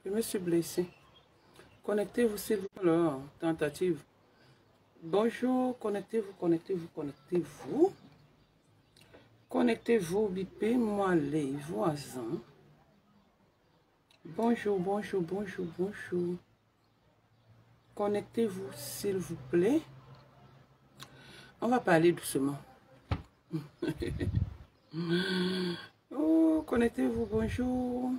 Je me suis blessée. Connectez-vous s'il vous plaît. Alors, tentative. Bonjour, connectez-vous, connectez-vous, connectez-vous. Connectez-vous, bipez-moi les voisins. Bonjour, bonjour, bonjour, bonjour. Connectez-vous s'il vous plaît. On va parler doucement. Oh, connectez-vous, bonjour.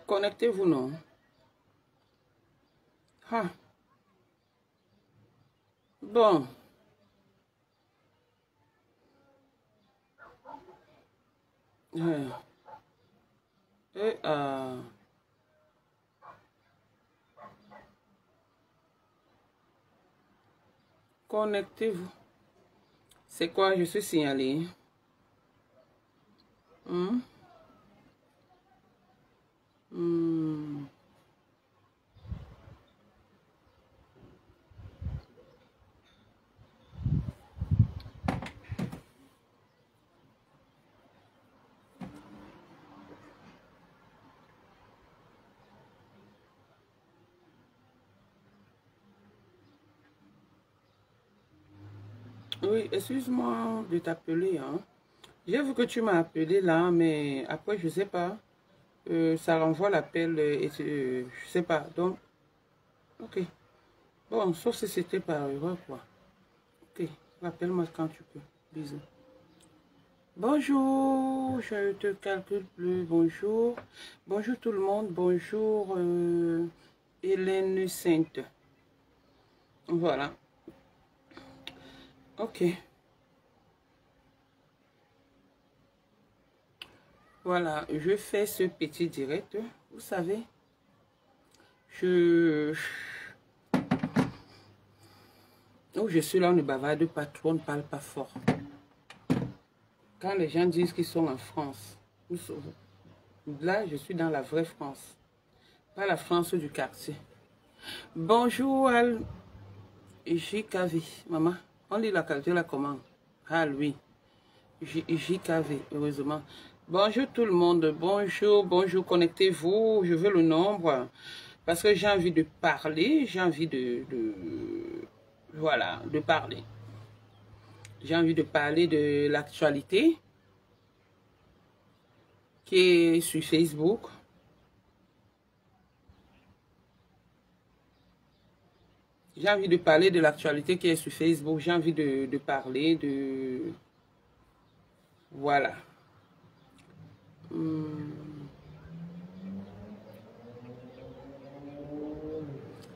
Connectez-vous, non? Ah. Bon. Et, connectez-vous. C'est quoi? Je suis signalé. Hmm? Hmm. Oui, excuse-moi de t'appeler, hein. J'ai vu que tu m'as appelé là, mais après, je sais pas. Ça renvoie l'appel et je sais pas. Donc, ok. Bon, sauf si c'était par erreur, quoi. Ok, rappelle-moi quand tu peux. Bisous. Bonjour, je te calcule plus. Bonjour. Bonjour tout le monde. Bonjour, Hélène Sainte. Voilà. Ok. Voilà, je fais ce petit direct. Vous savez, où je suis là, on ne bavarde pas trop, on ne parle pas fort. Quand les gens disent qu'ils sont en France, là, je suis dans la vraie France. Pas la France du quartier. Bonjour, JKV. Maman, on lit la qualité, la commande. Ah, oui. JKV, heureusement. Bonjour tout le monde. Bonjour, bonjour, connectez-vous. Je veux le nombre. Parce que j'ai envie de parler. J'ai envie voilà, de parler. J'ai envie de parler de l'actualité qui est sur Facebook. J'ai envie de parler de l'actualité qui est sur Facebook. J'ai envie de parler de... Voilà.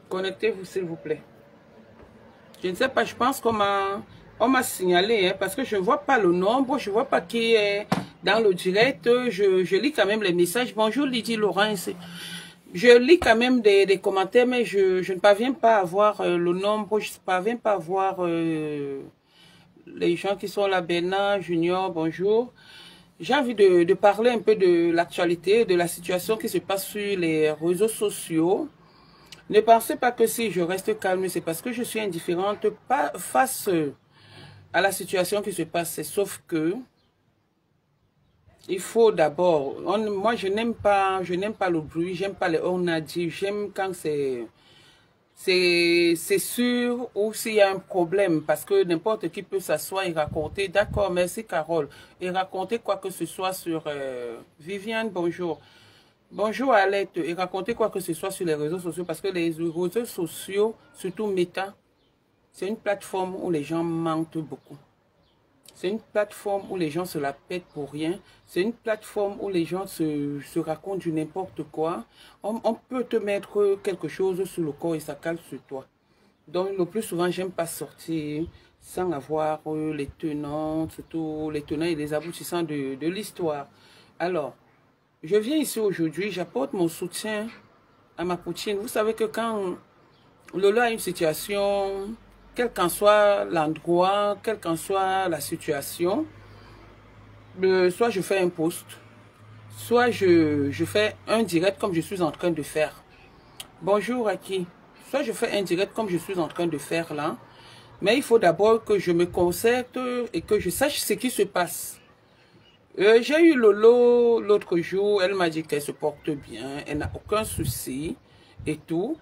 Connectez-vous s'il vous plaît. Je ne sais pas, je pense qu'on m'a signalé, hein, parce que je ne vois pas le nombre, je ne vois pas qui est dans le direct. Je lis quand même les messages. Bonjour Lydie Laurence. Je lis quand même des commentaires, mais je ne parviens pas à voir le nombre, je ne parviens pas à voir les gens qui sont là. Bernard, Junior, bonjour. J'ai envie de parler un peu de l'actualité, de la situation qui se passe sur les réseaux sociaux. Ne pensez pas que si je reste calme, c'est parce que je suis indifférente face à la situation qui se passe. Sauf que il faut d'abord, moi je n'aime pas le bruit, j'aime pas les on a dit, j'aime quand c'est sûr ou s'il y a un problème, parce que n'importe qui peut s'asseoir et raconter. D'accord, merci Carole. Et raconter quoi que ce soit sur Viviane, bonjour. Bonjour Alette, et raconter quoi que ce soit sur les réseaux sociaux, parce que les réseaux sociaux, surtout Meta, c'est une plateforme où les gens mentent beaucoup. C'est une plateforme où les gens se la pètent pour rien. C'est une plateforme où les gens se racontent du n'importe quoi. On peut te mettre quelque chose sur le corps et ça cale sur toi. Donc le plus souvent, j'aime pas sortir sans avoir les tenants, surtout les tenants et les aboutissants de l'histoire. Alors, je viens ici aujourd'hui, j'apporte mon soutien à ma poutine. Vous savez que quand Lolo a une situation, quel qu'en soit l'endroit, quelle qu'en soit la situation, soit je fais un post, soit je fais un direct comme je suis en train de faire. Bonjour Aki. Soit je fais un direct comme je suis en train de faire là. Mais il faut d'abord que je me concerte et que je sache ce qui se passe. J'ai eu Lolo l'autre jour, elle m'a dit qu'elle se porte bien, elle n'a aucun souci et tout.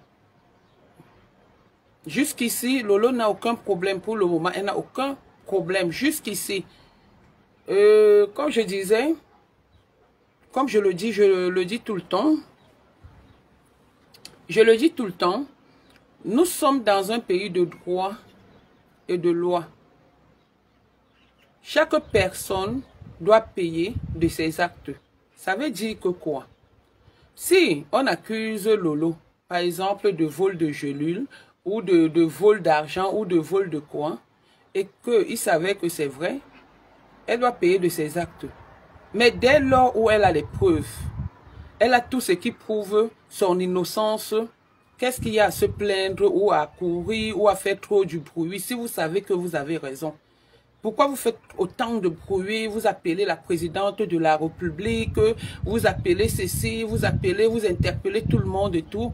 Jusqu'ici, Lolo n'a aucun problème pour le moment, elle n'a aucun problème jusqu'ici. Comme je disais, comme je le dis tout le temps, nous sommes dans un pays de droit et de loi. Chaque personne doit payer de ses actes. Ça veut dire que quoi? Si on accuse Lolo, par exemple, de vol de gelule, ou de vol d'argent, ou de vol de quoi, et qu'il savait que c'est vrai, elle doit payer de ses actes. Mais dès lors où elle a les preuves, elle a tout ce qui prouve son innocence, qu'est-ce qu'il y a à se plaindre, ou à courir, ou à faire trop du bruit, si vous savez que vous avez raison? Pourquoi vous faites autant de bruit? Vous appelez la présidente de la République, vous appelez ceci, vous interpellez tout le monde et tout.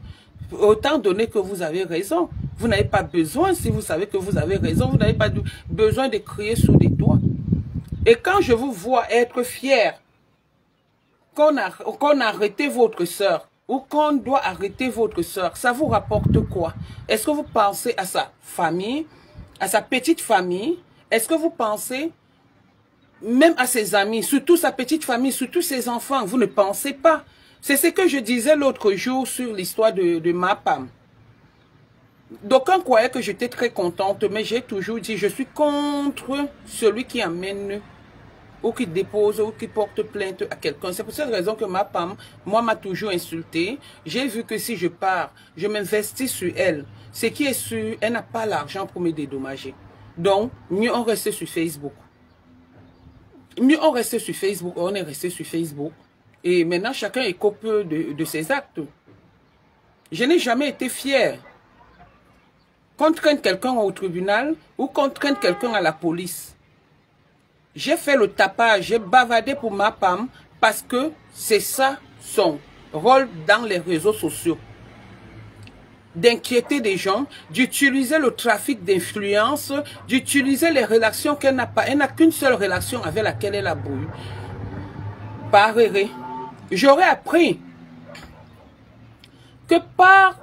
Autant donné que vous avez raison. Vous n'avez pas besoin, si vous savez que vous avez raison, vous n'avez pas besoin de crier sous les toits. Et quand je vous vois être fier qu'on a arrêté votre soeur, ou qu'on doit arrêter votre soeur, ça vous rapporte quoi? Est-ce que vous pensez à sa famille, à sa petite famille? Est-ce que vous pensez même à ses amis, surtout sa petite famille, surtout ses enfants? Vous ne pensez pas. C'est ce que je disais l'autre jour sur l'histoire de Mapam. D'aucuns croyaient que j'étais très contente, mais j'ai toujours dit, je suis contre celui qui amène ou qui dépose ou qui porte plainte à quelqu'un. C'est pour cette raison que Mapam, moi, m'a toujours insulté. J'ai vu que si je pars, je m'investis sur elle. Ce qui est sûr, elle n'a pas l'argent pour me dédommager. Donc, mieux on reste sur Facebook. Mieux on reste sur Facebook, on est resté sur Facebook. Et maintenant, chacun écope de ses actes. Je n'ai jamais été fier qu'on traîne quelqu'un au tribunal ou qu'on traîne quelqu'un à la police. J'ai fait le tapage, j'ai bavardé pour Mapam parce que c'est ça son rôle dans les réseaux sociaux. D'inquiéter des gens, d'utiliser le trafic d'influence, d'utiliser les relations qu'elle n'a pas. Elle n'a qu'une seule relation avec laquelle elle a brouillé. Par erreur. J'aurais appris que par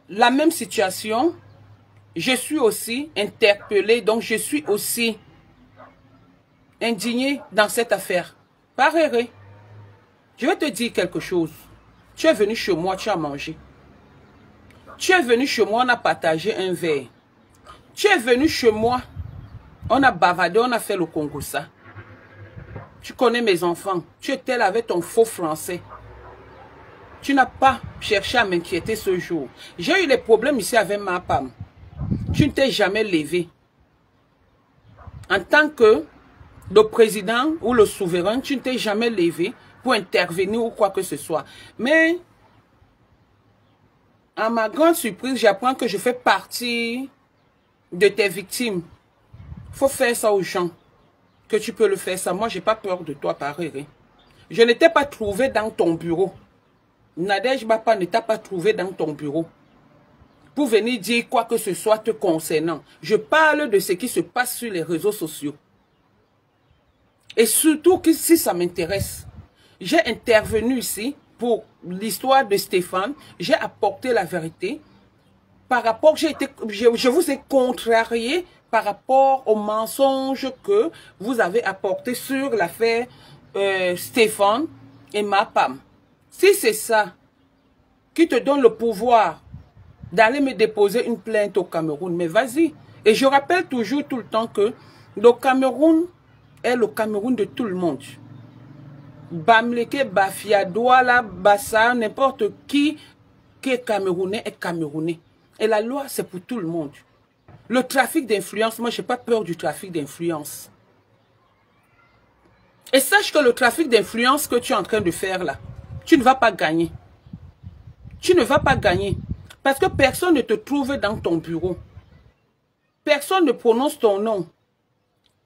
la même situation, je suis aussi interpellée, donc je suis aussi indignée dans cette affaire. Par erreur. Je vais te dire quelque chose. Tu es venu chez moi, tu as mangé. Tu es venu chez moi, on a partagé un verre. Tu es venu chez moi, on a bavardé, on a fait le Congossa. Tu connais mes enfants. Tu étais là avec ton faux français. Tu n'as pas cherché à m'inquiéter ce jour. J'ai eu des problèmes ici avec ma femme. Tu ne t'es jamais levé. En tant que le président ou le souverain, tu ne t'es jamais levé pour intervenir ou quoi que ce soit. Mais à ma grande surprise, j'apprends que je fais partie de tes victimes. Il faut faire ça aux gens. Que tu peux le faire ça. Moi, je n'ai pas peur de toi, pareil. Je ne t'ai pas trouvé dans ton bureau. Nadège Bapa ne t'a pas trouvé dans ton bureau pour venir dire quoi que ce soit te concernant. Je parle de ce qui se passe sur les réseaux sociaux. Et surtout que si ça m'intéresse, j'ai intervenu ici pour l'histoire de Stéphane, j'ai apporté la vérité. Par rapport, je vous ai contrarié par rapport aux mensonges que vous avez apportés sur l'affaire Stéphane et Mapam. Si c'est ça qui te donne le pouvoir d'aller me déposer une plainte au Cameroun, mais vas-y. Et je rappelle toujours tout le temps que le Cameroun est le Cameroun de tout le monde. Bamleke, Bafia, Douala, Bassa, n'importe qui est camerounais est camerounais. Et la loi, c'est pour tout le monde. Le trafic d'influence, moi, je n'ai pas peur du trafic d'influence. Et sache que le trafic d'influence que tu es en train de faire là, tu ne vas pas gagner. Tu ne vas pas gagner. Parce que personne ne te trouve dans ton bureau. Personne ne prononce ton nom.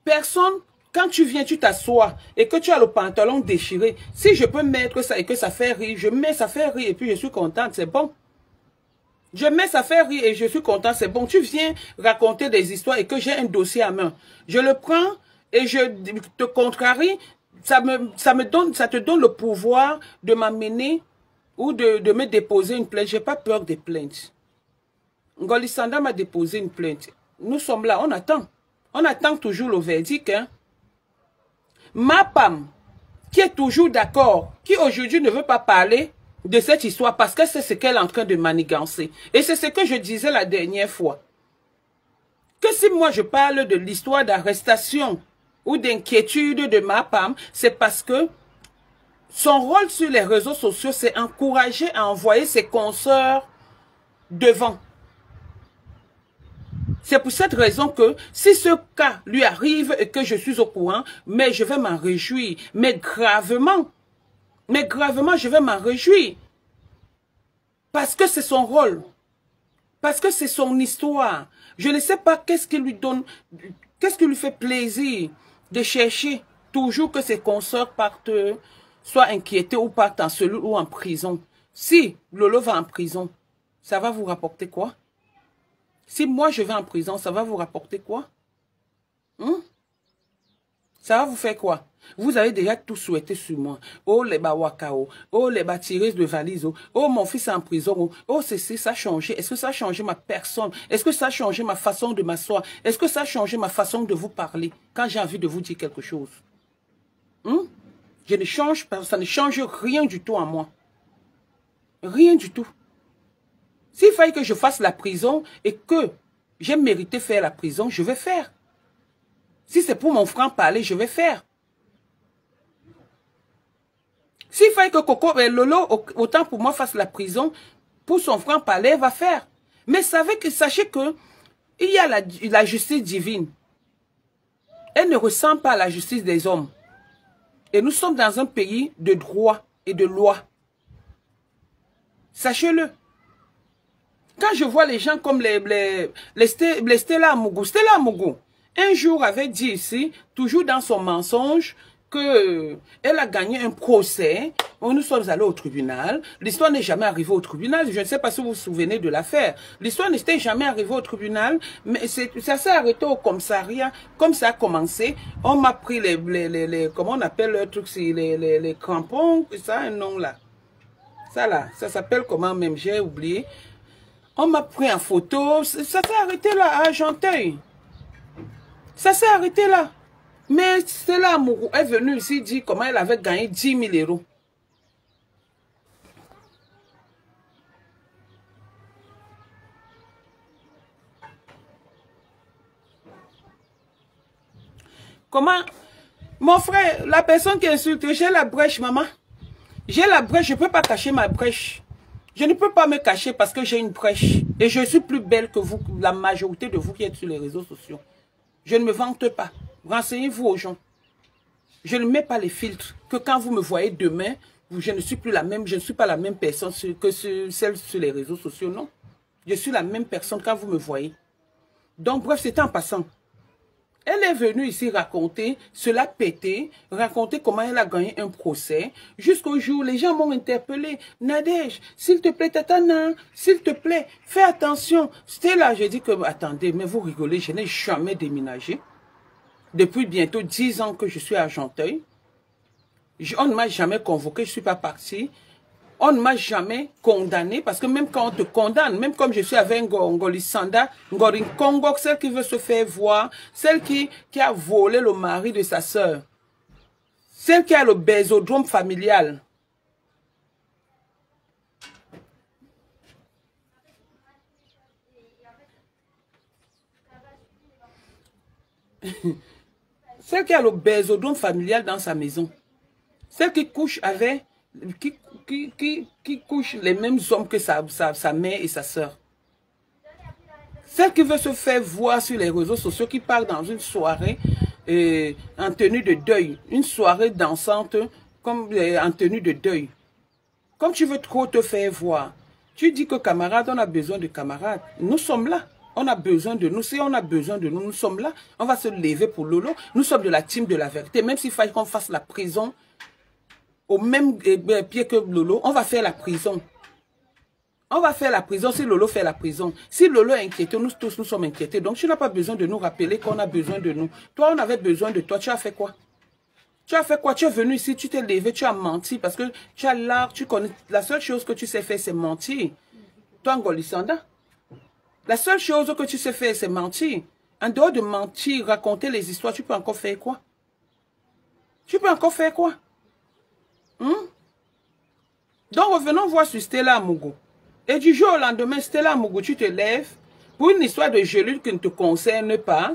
Personne... Quand tu viens, tu t'assois et que tu as le pantalon déchiré, si je peux mettre ça et que ça fait rire, je mets ça fait rire et puis je suis contente, c'est bon. Je mets ça fait rire et je suis content. C'est bon, tu viens raconter des histoires et que j'ai un dossier à main. Je le prends et je te contrarie. Ça te donne le pouvoir de m'amener ou de me déposer une plainte. J'ai pas peur des plaintes. Ngoli Sanda m'a déposé une plainte. Nous sommes là, on attend. On attend toujours le verdict. Hein. Ma femme, qui est toujours d'accord, qui aujourd'hui ne veut pas parler de cette histoire parce que c'est ce qu'elle est en train de manigancer. Et c'est ce que je disais la dernière fois. Que si moi je parle de l'histoire d'arrestation ou d'inquiétude de ma femme, c'est parce que son rôle sur les réseaux sociaux, c'est encourager à envoyer ses consoeurs devant. C'est pour cette raison que si ce cas lui arrive et que je suis au courant, mais je vais m'en réjouir. Mais gravement, je vais m'en réjouir. Parce que c'est son rôle. Parce que c'est son histoire. Je ne sais pas qu'est-ce qui lui donne, qu'est-ce qui lui fait plaisir de chercher toujours que ses consoeurs partent, soient inquiétés ou partent en cellule ou en prison. Si Lolo va en prison, ça va vous rapporter quoi? Si moi je vais en prison, ça va vous rapporter quoi? Ça va vous faire quoi? Vous avez déjà tout souhaité sur moi. Oh les bawakao, oh les tireuses de valises, oh mon fils est en prison, oh ceci, ça a changé. Est-ce que ça a changé ma personne? Est-ce que ça a changé ma façon de m'asseoir? Est-ce que ça a changé ma façon de vous parler quand j'ai envie de vous dire quelque chose? Je ne change pas, ça ne change rien du tout en moi. Rien du tout. S'il fallait que je fasse la prison et que j'ai mérité faire la prison, je vais faire. Si c'est pour mon franc-parler, je vais faire. S'il fallait que Coco et Lolo, autant pour moi, fasse la prison, pour son franc-parler, elle va faire. Mais sachez que il y a la justice divine. Elle ne ressemble pas à la justice des hommes. Et nous sommes dans un pays de droit et de loi. Sachez-le. Quand je vois les gens comme les Stella Amougou, Stella Amougou, un jour avait dit ici, toujours dans son mensonge, qu'elle a gagné un procès. Nous sommes allés au tribunal. L'histoire n'est jamais arrivée au tribunal. Je ne sais pas si vous vous souvenez de l'affaire. L'histoire n'était jamais arrivée au tribunal, mais ça s'est arrêté au commissariat. Comme ça a commencé, on m'a pris comment on appelle le truc, les crampons, ça a un nom là. Ça là, ça s'appelle comment même, j'ai oublié. On m'a pris en photo, ça s'est arrêté là, à Argenteuil. Ça s'est arrêté là. Mais Stella Amougou est venue ici dire comment elle avait gagné 10 000 euros. Comment? Mon frère, la personne qui insulte, j'ai la brèche, maman. J'ai la brèche, je ne peux pas cacher ma brèche. Je ne peux pas me cacher parce que j'ai une brèche. Et je suis plus belle que vous, la majorité de vous qui êtes sur les réseaux sociaux. Je ne me vante pas. Renseignez-vous aux gens. Je ne mets pas les filtres. Que quand vous me voyez demain, je ne suis plus la même, je ne suis pas la même personne que celle sur les réseaux sociaux, non. Je suis la même personne quand vous me voyez. Donc bref, c'était en passant. Elle est venue ici raconter, cela pété, raconter comment elle a gagné un procès. Jusqu'au jour, les gens m'ont interpellé. Nadège, s'il te plaît, Tatana, s'il te plaît, fais attention. C'était là, j'ai dit que, attendez, mais vous rigolez, je n'ai jamais déménagé. Depuis bientôt 10 ans que je suis à Argenteuil. On ne m'a jamais convoqué, je ne suis pas partie. On ne m'a jamais condamné, parce que même quand on te condamne, même comme je suis avec Ngoli Sanda, Ngori Congo, celle qui veut se faire voir, celle qui a volé le mari de sa sœur, celle qui a le bésodrome familial. Celle qui a le bésodrome familial dans sa maison. Celle qui couche avec, qui couche les mêmes hommes que sa mère et sa sœur. Celle qui veut se faire voir sur les réseaux sociaux, qui part dans une soirée en tenue de deuil. Une soirée dansante comme, en tenue de deuil. Comme tu veux trop te faire voir, tu dis que camarade, on a besoin de camarades. Nous sommes là. On a besoin de nous. Si on a besoin de nous, nous sommes là. On va se lever pour Lolo. Nous sommes de la team de la vérité. Même s'il faille qu'on fasse la prison au même pied que Lolo, on va faire la prison. On va faire la prison si Lolo fait la prison. Si Lolo est inquiété, nous tous nous sommes inquiétés. Donc tu n'as pas besoin de nous rappeler qu'on a besoin de nous. Toi, on avait besoin de toi. Tu as fait quoi? Tu as fait quoi? Tu es venu ici, tu t'es levé, tu as menti. Parce que tu as l'art, tu connais. La seule chose que tu sais faire, c'est mentir. Toi, Ngolisanda. La seule chose que tu sais faire, c'est mentir. En dehors de mentir, raconter les histoires, tu peux encore faire quoi? Tu peux encore faire quoi? Donc revenons voir sur Stella Amougou. Et du jour au lendemain, Stella Amougou, tu te lèves pour une histoire de gelule qui ne te concerne pas.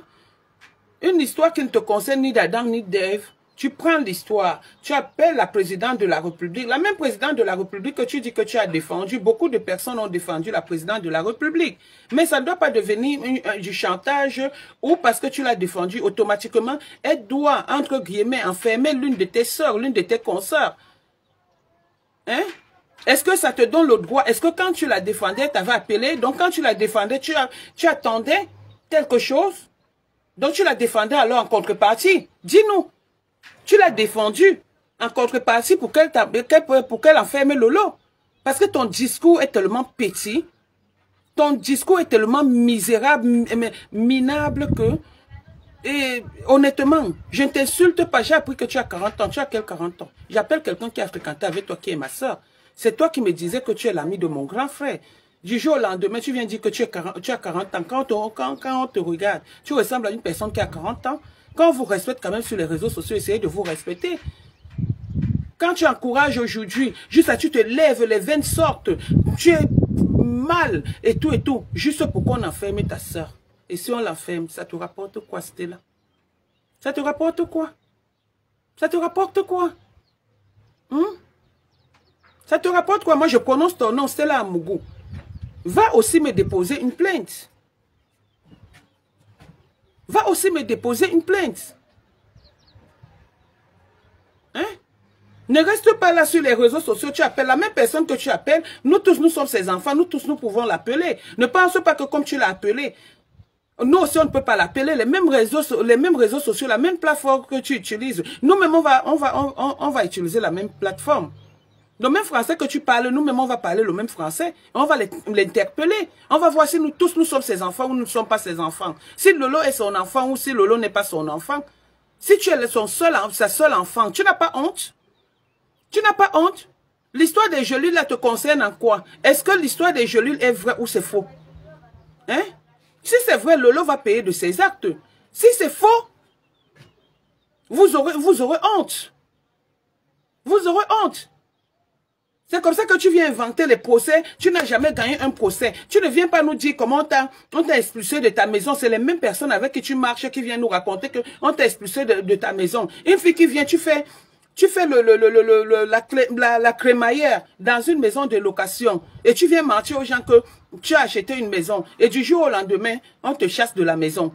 Une histoire qui ne te concerne ni d'Adam ni d'Ève. Tu prends l'histoire, tu appelles la présidente de la République, la même présidente de la République que tu dis que tu as défendu. Beaucoup de personnes ont défendu la présidente de la République. Mais ça ne doit pas devenir du chantage ou parce que tu l'as défendu automatiquement. Elle doit, entre guillemets, enfermer l'une de tes sœurs, l'une de tes consoeurs. Hein? Est-ce que ça te donne le droit? Est-ce que quand tu la défendais, tu avais appelé? Donc quand tu la défendais, tu attendais quelque chose? Donc tu la défendais alors en contrepartie? Dis-nous. Tu l'as défendu en contrepartie pour qu'elle enferme Lolo. Parce que ton discours est tellement petit, ton discours est tellement misérable, minable que, et honnêtement, je ne t'insulte pas. J'ai appris que tu as 40 ans. Tu as quel 40 ans? J'appelle quelqu'un qui a fréquenté avec toi, qui est ma soeur. C'est toi qui me disais que tu es l'ami de mon grand frère. Du jour au lendemain, tu viens dire que tu as 40 ans. Quand on te regarde, tu ressembles à une personne qui a 40 ans. Quand on vous respecte quand même sur les réseaux sociaux, essayez de vous respecter. Quand tu encourages aujourd'hui, juste là, tu te lèves, les veines sortent, tu es mal et tout, juste pour qu'on enferme ta soeur. Et si on l'enferme, ça te rapporte quoi, Stella? Ça te rapporte quoi? Ça te rapporte quoi? Ça te rapporte quoi? Moi, je prononce ton nom, Stella Amougou. Va aussi me déposer une plainte. Va aussi me déposer une plainte. Hein? Ne reste pas là sur les réseaux sociaux, tu appelles la même personne que tu appelles. Nous tous, nous sommes ses enfants, nous tous, nous pouvons l'appeler. Ne pense pas que comme tu l'as appelé, nous aussi, on ne peut pas l'appeler. Les mêmes réseaux sociaux, la même plateforme que tu utilises. Nous-mêmes, on va utiliser la même plateforme. Le même français que tu parles, nous-mêmes, on va parler le même français. On va l'interpeller. On va voir si nous tous, nous sommes ses enfants ou nous ne sommes pas ses enfants. Si Lolo est son enfant ou si Lolo n'est pas son enfant. Si tu es sa seule enfant, tu n'as pas honte? Tu n'as pas honte? L'histoire des gelules, là, te concerne en quoi? Est-ce que l'histoire des gelules est vraie ou c'est faux? Hein? Si c'est vrai, Lolo va payer de ses actes. Si c'est faux, vous aurez honte. Vous aurez honte. C'est comme ça que tu viens inventer les procès. Tu n'as jamais gagné un procès. Tu ne viens pas nous dire comment on t'a expulsé de ta maison. C'est les mêmes personnes avec qui tu marches qui viennent nous raconter qu'on t'a expulsé de ta maison. Une fille qui vient, tu fais la crémaillère dans une maison de location. Et tu viens mentir aux gens que tu as acheté une maison. Et du jour au lendemain, on te chasse de la maison.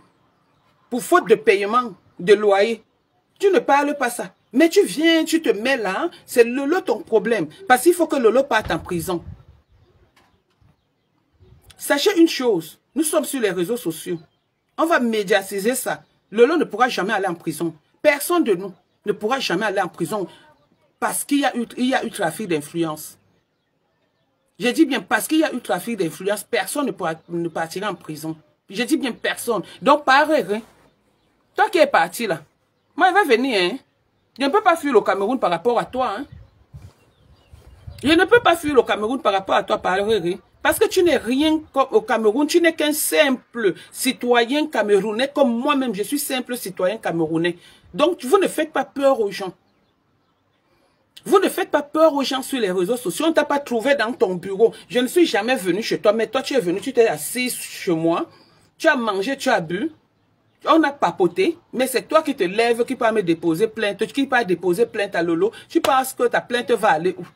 Pour faute de paiement, de loyer. Tu ne parles pas ça. Mais tu viens, tu te mets là, c'est Lolo ton problème. Parce qu'il faut que Lolo parte en prison. Sachez une chose, nous sommes sur les réseaux sociaux. On va médiatiser ça. Lolo ne pourra jamais aller en prison. Personne de nous ne pourra jamais aller en prison parce qu'il y a eu trafic d'influence. J'ai dit bien parce qu'il y a eu trafic d'influence, personne ne partira en prison. J'ai dit bien personne. Donc, par rien. Toi qui es parti là, moi, il va venir, hein. Je ne peux pas fuir le Cameroun par rapport à toi, hein. Je ne peux pas fuir le Cameroun par rapport à toi, parce que tu n'es rien comme au Cameroun, tu n'es qu'un simple citoyen camerounais, comme moi-même, je suis simple citoyen camerounais. Donc, vous ne faites pas peur aux gens. Vous ne faites pas peur aux gens sur les réseaux sociaux. On ne t'a pas trouvé dans ton bureau. Je ne suis jamais venu chez toi, mais toi, tu es venu, tu t'es assis chez moi. Tu as mangé, tu as bu. On a papoté, mais c'est toi qui te lèves, qui peut me déposer plainte, qui peut déposer plainte à Lolo. Tu penses que ta plainte va aller où?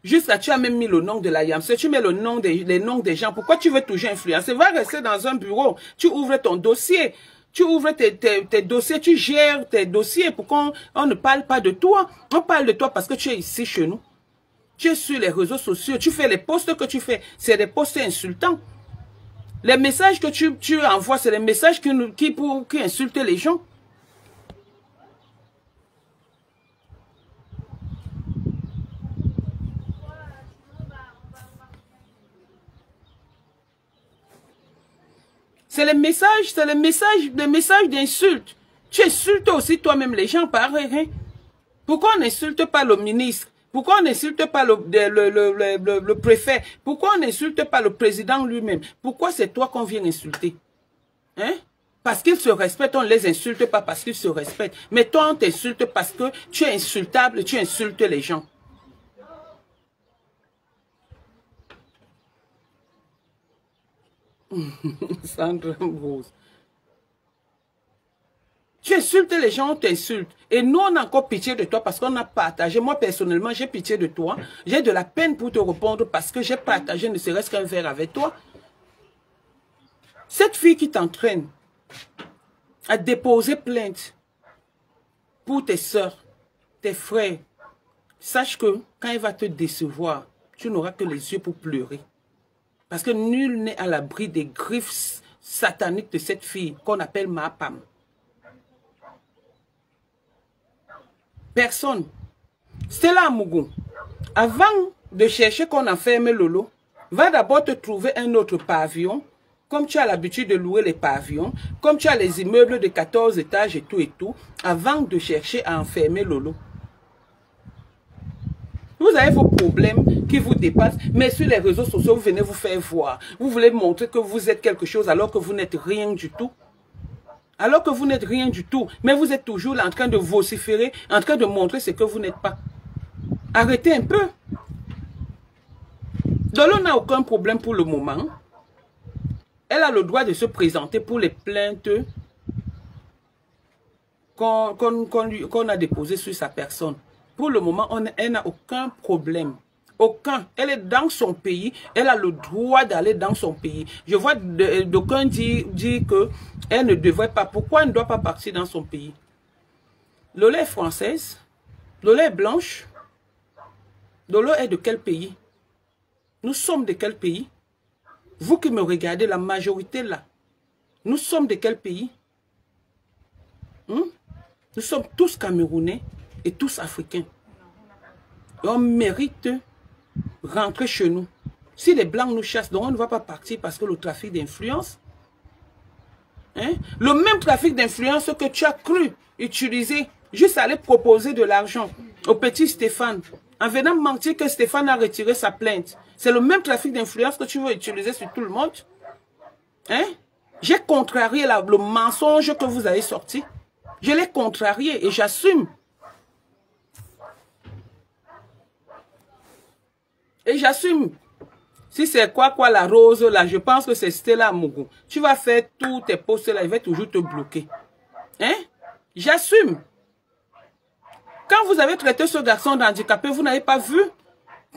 Juste là, tu as même mis le nom de la Yamse, tu mets les noms des gens. Pourquoi tu veux toujours influencer? Va rester dans un bureau, tu ouvres ton dossier, tu ouvres tes dossiers, tu gères tes dossiers pour qu'on ne parle pas de toi. On parle de toi parce que tu es ici chez nous. Tu es sur les réseaux sociaux, tu fais les posts que tu fais, c'est des posts insultants. Les messages que tu envoies, c'est les messages qui insultent les gens. C'est le message d'insulte. Tu insultes aussi toi-même les gens par rien. Pourquoi on n'insulte pas le ministre? Pourquoi on n'insulte pas le préfet? Pourquoi on n'insulte pas le président lui-même? Pourquoi c'est toi qu'on vient insulter? Hein? Parce qu'ils se respectent, on ne les insulte pas parce qu'ils se respectent. Mais toi, on t'insulte parce que tu es insultable, tu insultes les gens. Sandra Rose. Tu insultes les gens, on t'insulte. Et nous, on a encore pitié de toi parce qu'on a partagé. Moi, personnellement, j'ai pitié de toi. J'ai de la peine pour te répondre parce que j'ai partagé ne serait-ce qu'un verre avec toi. Cette fille qui t'entraîne à déposer plainte pour tes soeurs, tes frères, sache que quand elle va te décevoir, tu n'auras que les yeux pour pleurer. Parce que nul n'est à l'abri des griffes sataniques de cette fille qu'on appelle Mahapam. Personne. Stella Amougou, avant de chercher qu'on enferme Lolo, va d'abord te trouver un autre pavillon, comme tu as l'habitude de louer les pavillons, comme tu as les immeubles de 14 étages et tout, avant de chercher à enfermer Lolo. Vous avez vos problèmes qui vous dépassent, mais sur les réseaux sociaux, vous venez vous faire voir. Vous voulez montrer que vous êtes quelque chose alors que vous n'êtes rien du tout. Alors que vous n'êtes rien du tout, mais vous êtes toujours là en train de vociférer, en train de montrer ce que vous n'êtes pas. Arrêtez un peu. Lolo n'a aucun problème pour le moment. Elle a le droit de se présenter pour les plaintes qu'on a déposées sur sa personne. Pour le moment, elle n'a aucun problème. Aucun. Elle est dans son pays. Elle a le droit d'aller dans son pays. Je vois d'aucuns dire qu'elle ne devrait pas. Pourquoi elle ne doit pas partir dans son pays? Lolo est française. Lolo est blanche. Lolo est de quel pays? Nous sommes de quel pays? Vous qui me regardez, la majorité là. Nous sommes de quel pays? Nous sommes tous Camerounais et tous Africains. Et on mérite rentrer chez nous. Si les Blancs nous chassent, donc on ne va pas partir parce que le trafic d'influence. Hein? Le même trafic d'influence que tu as cru utiliser, juste aller proposer de l'argent au petit Stéphane, en venant mentir que Stéphane a retiré sa plainte. C'est le même trafic d'influence que tu veux utiliser sur tout le monde. Hein? J'ai contrarié le mensonge que vous avez sorti. Je l'ai contrarié et j'assume. Et j'assume. Si c'est quoi la rose là, je pense que c'est Stella Amougou. Tu vas faire tous tes posts là, il va toujours te bloquer. Hein? J'assume. Quand vous avez traité ce garçon d'handicapé, vous n'avez pas vu.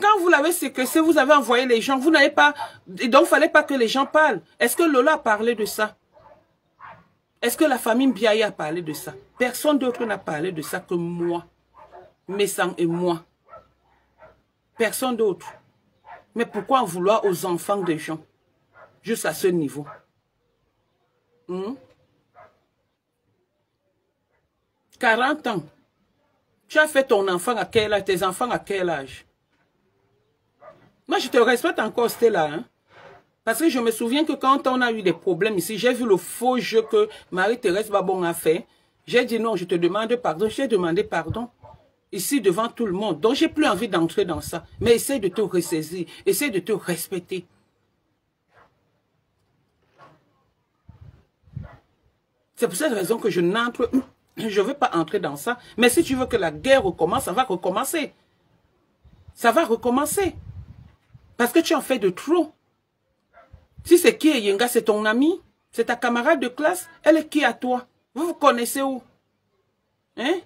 Quand vous l'avez séquestré, vous avez envoyé les gens, vous n'avez pas... Et donc, il ne fallait pas que les gens parlent. Est-ce que Lola a parlé de ça? Est-ce que la famille Biaye a parlé de ça? Personne d'autre n'a parlé de ça que moi. Messang et moi. Personne d'autre. Mais pourquoi en vouloir aux enfants des gens? Jusqu'à ce niveau. 40 ans. Tu as fait ton enfant à quel âge? Tes enfants à quel âge? Moi, je te respecte encore, Stella. Hein? Parce que je me souviens que quand on a eu des problèmes ici, j'ai vu le faux jeu que Marie-Thérèse Babon a fait. J'ai dit non, je te demande pardon. J'ai demandé pardon. Ici, devant tout le monde. Donc, j'ai plus envie d'entrer dans ça. Mais essaie de te ressaisir. Essaie de te respecter. C'est pour cette raison que je n'entre... Je ne veux pas entrer dans ça. Mais si tu veux que la guerre recommence, ça va recommencer. Ça va recommencer. Parce que tu en fais de trop. Si c'est qui Yenga, c'est ton ami, c'est ta camarade de classe, elle est qui à toi? Vous vous connaissez où? Hein?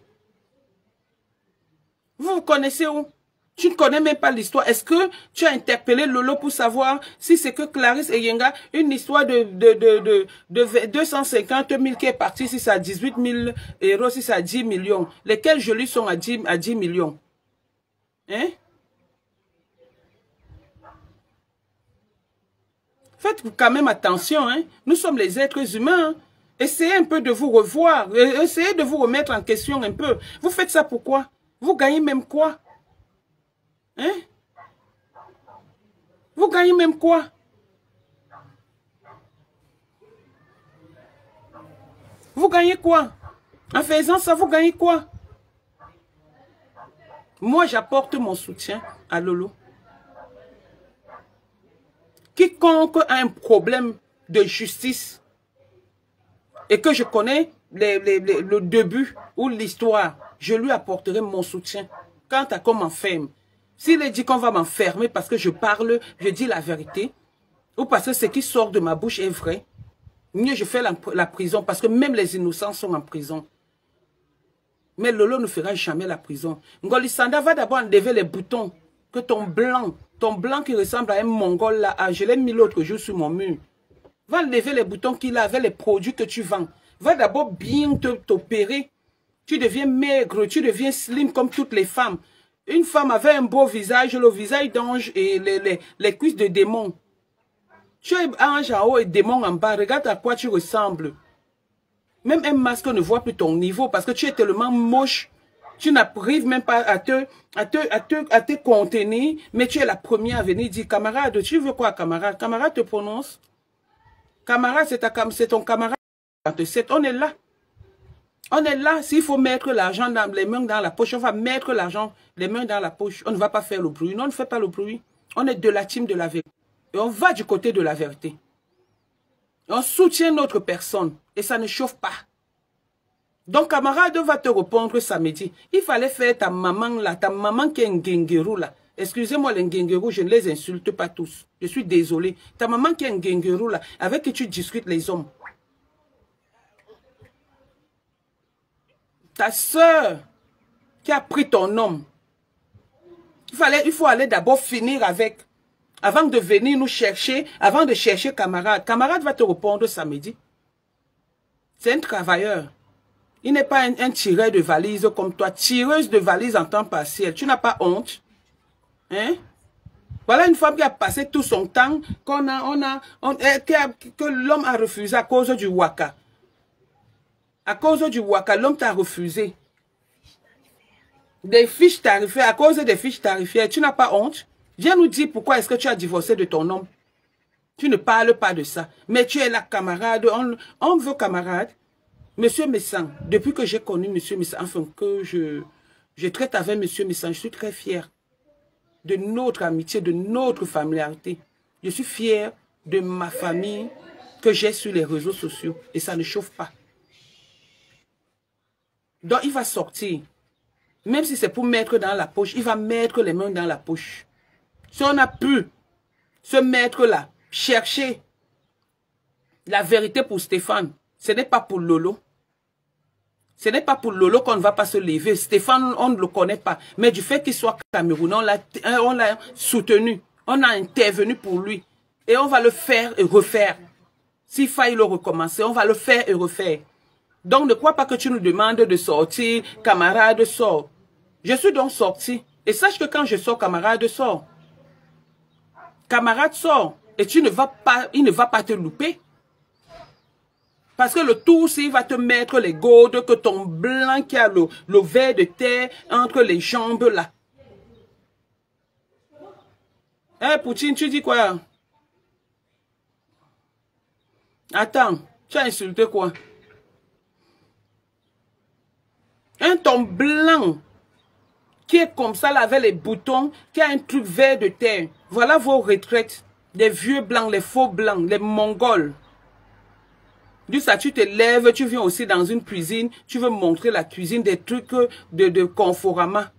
Vous vous connaissez où? Tu ne connais même pas l'histoire. Est-ce que tu as interpellé Lolo pour savoir si c'est que Clarisse et Yenga, une histoire de 250 000 qui est partie, si c'est à 18 000 euros, si c'est à 10 millions. Lesquels jolis sont à 10 millions? Hein? Faites quand même attention, hein. Nous sommes les êtres humains. Hein. Essayez un peu de vous revoir. Essayez de vous remettre en question un peu. Vous faites ça pourquoi? Vous gagnez même quoi? Hein? Vous gagnez même quoi? Vous gagnez quoi? En faisant ça, vous gagnez quoi? Moi, j'apporte mon soutien à Lolo. Quiconque a un problème de justice et que je connais le début ou l'histoire, je lui apporterai mon soutien. Quant à qu'on m'enferme, s'il est dit qu'on va m'enfermer parce que je parle, je dis la vérité, ou parce que ce qui sort de ma bouche est vrai, mieux je fais la prison, parce que même les innocents sont en prison. Mais Lolo ne fera jamais la prison. Ngolisanda va d'abord enlever les boutons que ton blanc qui ressemble à un mongol là, je l'ai mis l'autre jour sur mon mur. Va enlever les boutons qu'il a avec les produits que tu vends. Va d'abord bien t'opérer. Tu deviens maigre, tu deviens slim comme toutes les femmes. Une femme avait un beau visage, le visage d'ange et les cuisses de démon. Tu es ange en haut et démon en bas. Regarde à quoi tu ressembles. Même un masque ne voit plus ton niveau parce que tu es tellement moche. Tu n'arrives même pas à te contenir, mais tu es la première à venir dire, camarade, tu veux quoi, camarade? Camarade te prononce. Camarade, c'est ton camarade. On est là. On est là. S'il faut mettre l'argent dans les mains dans la poche, on va mettre l'argent, les mains dans la poche. On ne va pas faire le bruit. Non, on ne fait pas le bruit. On est de la team de la vérité. Et on va du côté de la vérité. On soutient notre personne. Et ça ne chauffe pas. Donc, camarade va te répondre samedi. Il fallait faire ta maman là, ta maman qui est un Ngengeru là. Excusez-moi les Ngengeru, je ne les insulte pas tous. Je suis désolé. Ta maman qui est un Ngengeru là, avec qui tu discutes les hommes. Ta soeur qui a pris ton homme. Il faut aller d'abord finir avec. Avant de venir nous chercher, avant de chercher camarade. Camarade va te répondre samedi. C'est un travailleur. Il n'est pas un tireur de valise comme toi. Tireuse de valise en temps partiel. Tu n'as pas honte? Hein? Voilà une femme qui a passé tout son temps, que l'homme a refusé à cause du waka. À cause du waka, l'homme t'a refusé. Des fiches tarifaires, à cause des fiches tarifaires, tu n'as pas honte? Viens nous dire pourquoi est-ce que tu as divorcé de ton homme. Tu ne parles pas de ça. Mais tu es là, camarade. On veut camarade. Monsieur Messan, depuis que j'ai connu Monsieur Messan, enfin que je traite avec Monsieur Messan, je suis très fier de notre amitié, de notre familiarité. Je suis fier de ma famille que j'ai sur les réseaux sociaux. Et ça ne chauffe pas. Donc il va sortir. Même si c'est pour mettre dans la poche, il va mettre les mains dans la poche. Si on a pu se mettre là, chercher la vérité pour Stéphane, ce n'est pas pour Lolo. Ce n'est pas pour Lolo qu'on ne va pas se lever. Stéphane, on ne le connaît pas. Mais du fait qu'il soit Camerounais, on l'a soutenu. On a intervenu pour lui. Et on va le faire et refaire. S'il faille le recommencer, on va le faire et refaire. Donc ne crois pas que tu nous demandes de sortir. Camarade, sort. Je suis donc sorti. Et sache que quand je sors, camarade, sort. Camarade, sort. Et il ne va pas te louper. Parce que le tout, s'il va te mettre les gourdes, que ton blanc qui a le ver de terre entre les jambes là. Hein, Poutine, tu dis quoi? Attends, tu as insulté quoi? Un ton blanc qui est comme ça là avec les boutons, qui a un truc vert de terre. Voilà vos retraites. Les vieux blancs, les faux blancs, les mongols. Du ça, tu te lèves, tu viens aussi dans une cuisine, tu veux montrer la cuisine, des trucs de Conforama.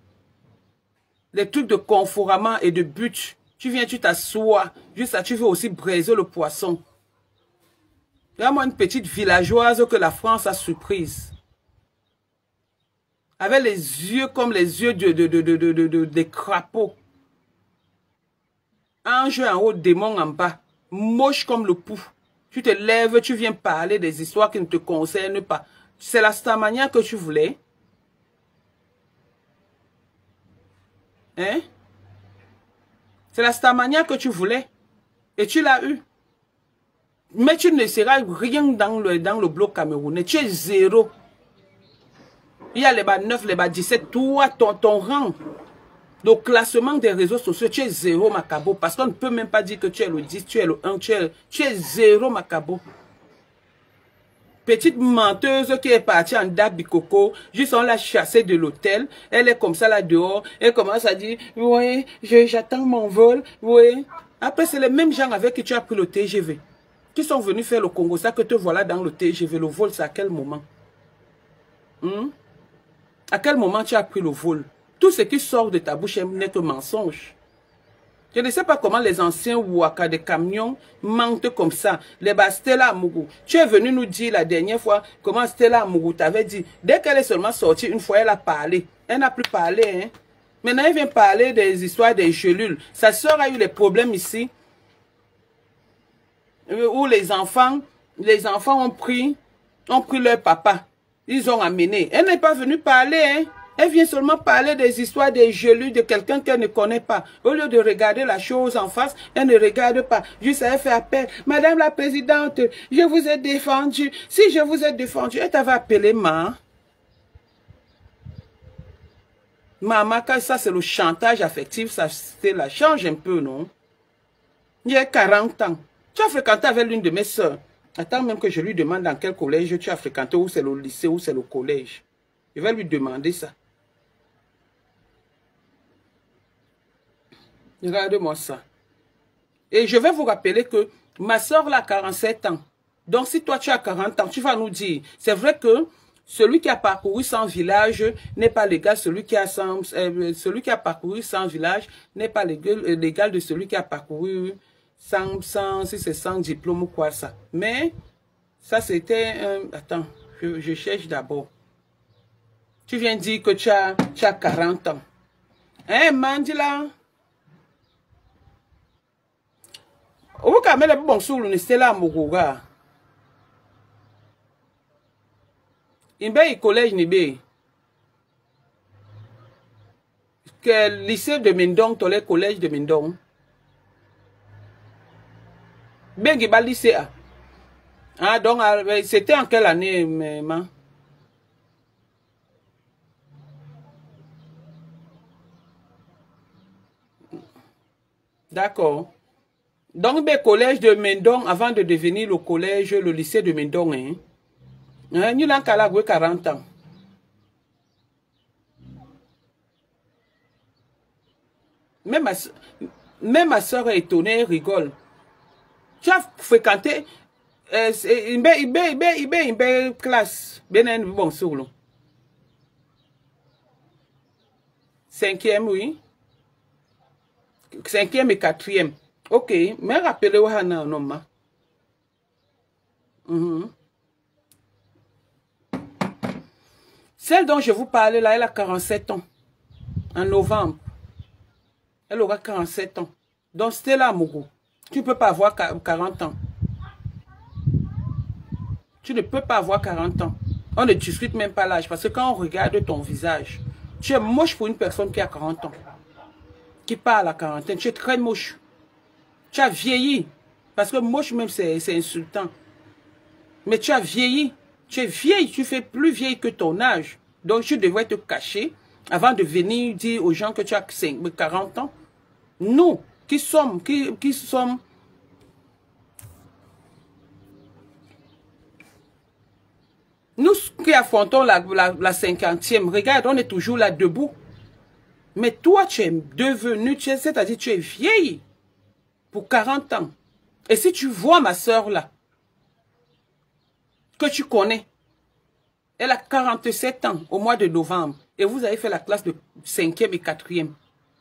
Des trucs de Conforama et de but. Tu viens, tu t'assois. Juste ça, tu veux aussi braiser le poisson. Regarde-moi une petite villageoise que la France a surprise. Avec les yeux comme les yeux des crapauds. Ange en haut, démon en bas. Moche comme le pou. Tu te lèves, tu viens parler des histoires qui ne te concernent pas. C'est la Starmania que tu voulais. Hein? C'est la Starmania que tu voulais. Et tu l'as eu. Mais tu ne seras rien dans le bloc camerounais. Tu es zéro. Il y a les bas 9, les bas 17. Toi, ton rang. Le classement des réseaux sociaux, tu es zéro, Macabo. Parce qu'on ne peut même pas dire que tu es le 10, tu es le 1, tu es zéro, Macabo. petite menteuse qui est partie en Dabikoko, juste on l'a chassée de l'hôtel, elle est comme ça là dehors, elle commence à dire, oui, j'attends mon vol, oui. Après, c'est les mêmes gens avec qui tu as pris le TGV, qui sont venus faire le Congo, ça que te voilà dans le TGV, le vol, c'est à quel moment? À quel moment tu as pris le vol? Tout ce qui sort de ta bouche n'est que mensonge. Je ne sais pas comment les anciens Ouaka des camions mentent comme ça. Les Stella Amougou. Tu es venu nous dire la dernière fois comment Stella Amougou t'avait dit. Dès qu'elle est seulement sortie, une fois, elle a parlé. Elle n'a plus parlé. Hein. Maintenant, elle vient parler des histoires des gelules. Sa soeur a eu des problèmes ici. Où les enfants ont pris leur papa. Ils ont amené. Elle n'est pas venue parler. Hein. Elle vient seulement parler des histoires des gelus de quelqu'un qu'elle ne connaît pas. Au lieu de regarder la chose en face, elle ne regarde pas. Juste elle fait appel. Madame la présidente, je vous ai défendu. Si je vous ai défendu, elle t'avait appelé ma. Maman, ça c'est le chantage affectif, ça la change un peu, non? Il y a 40 ans. Tu as fréquenté avec l'une de mes soeurs. Attends même que je lui demande dans quel collège tu as fréquenté, où c'est le lycée, où c'est le collège. Je vais lui demander ça. Regardez-moi ça. Et je vais vous rappeler que ma soeur a 47 ans. Donc si toi tu as 40 ans, tu vas nous dire, c'est vrai que celui qui a parcouru 100 villages n'est pas légal, celui qui a parcouru 100 villages n'est pas légal de celui qui a parcouru 100 si c'est 100 diplômes ou quoi ça. Mais ça c'était attends, je cherche d'abord. Tu viens dire que tu as 40 ans. Hein, Mandila? Où quand même bon sur le Stella Mogoga. Il y a un collège Nibé. Que lycée de Mindong, tu le collège de Mindong. Ben qui va lycée. Ah donc c'était en quelle année, maman? D'accord. Donc, le collège de Mendong, avant de devenir le lycée de Mendong, hein? Nous avons 40 ans. Même ma soeur est étonnée, elle rigole. Tu as fréquenté une classe, bon sur l'eau. 5e, oui. 5e et 4e. Ok, mais rappelez-vous, non, Celle dont je vous parlais là, elle a 47 ans. En novembre. Elle aura 47 ans. Donc, Stella Amougou, tu ne peux pas avoir 40 ans. Tu ne peux pas avoir 40 ans. On ne discute même pas l'âge. Parce que quand on regarde ton visage, tu es moche pour une personne qui a 40 ans. Qui parle à quarantaine. Tu es très moche. Tu as vieilli. Parce que moche même, c'est insultant. Mais tu as vieilli. Tu es vieille. Tu fais plus vieille que ton âge. Donc, tu devrais te cacher avant de venir dire aux gens que tu as 40 ans. Nous, qui sommes... Nous qui affrontons la 50e, regarde, on est toujours là debout. Mais toi, tu es devenu, c'est-à-dire tu es vieille pour 40 ans. Et si tu vois ma soeur là, que tu connais, elle a 47 ans au mois de novembre. Et vous avez fait la classe de 5e et 4e.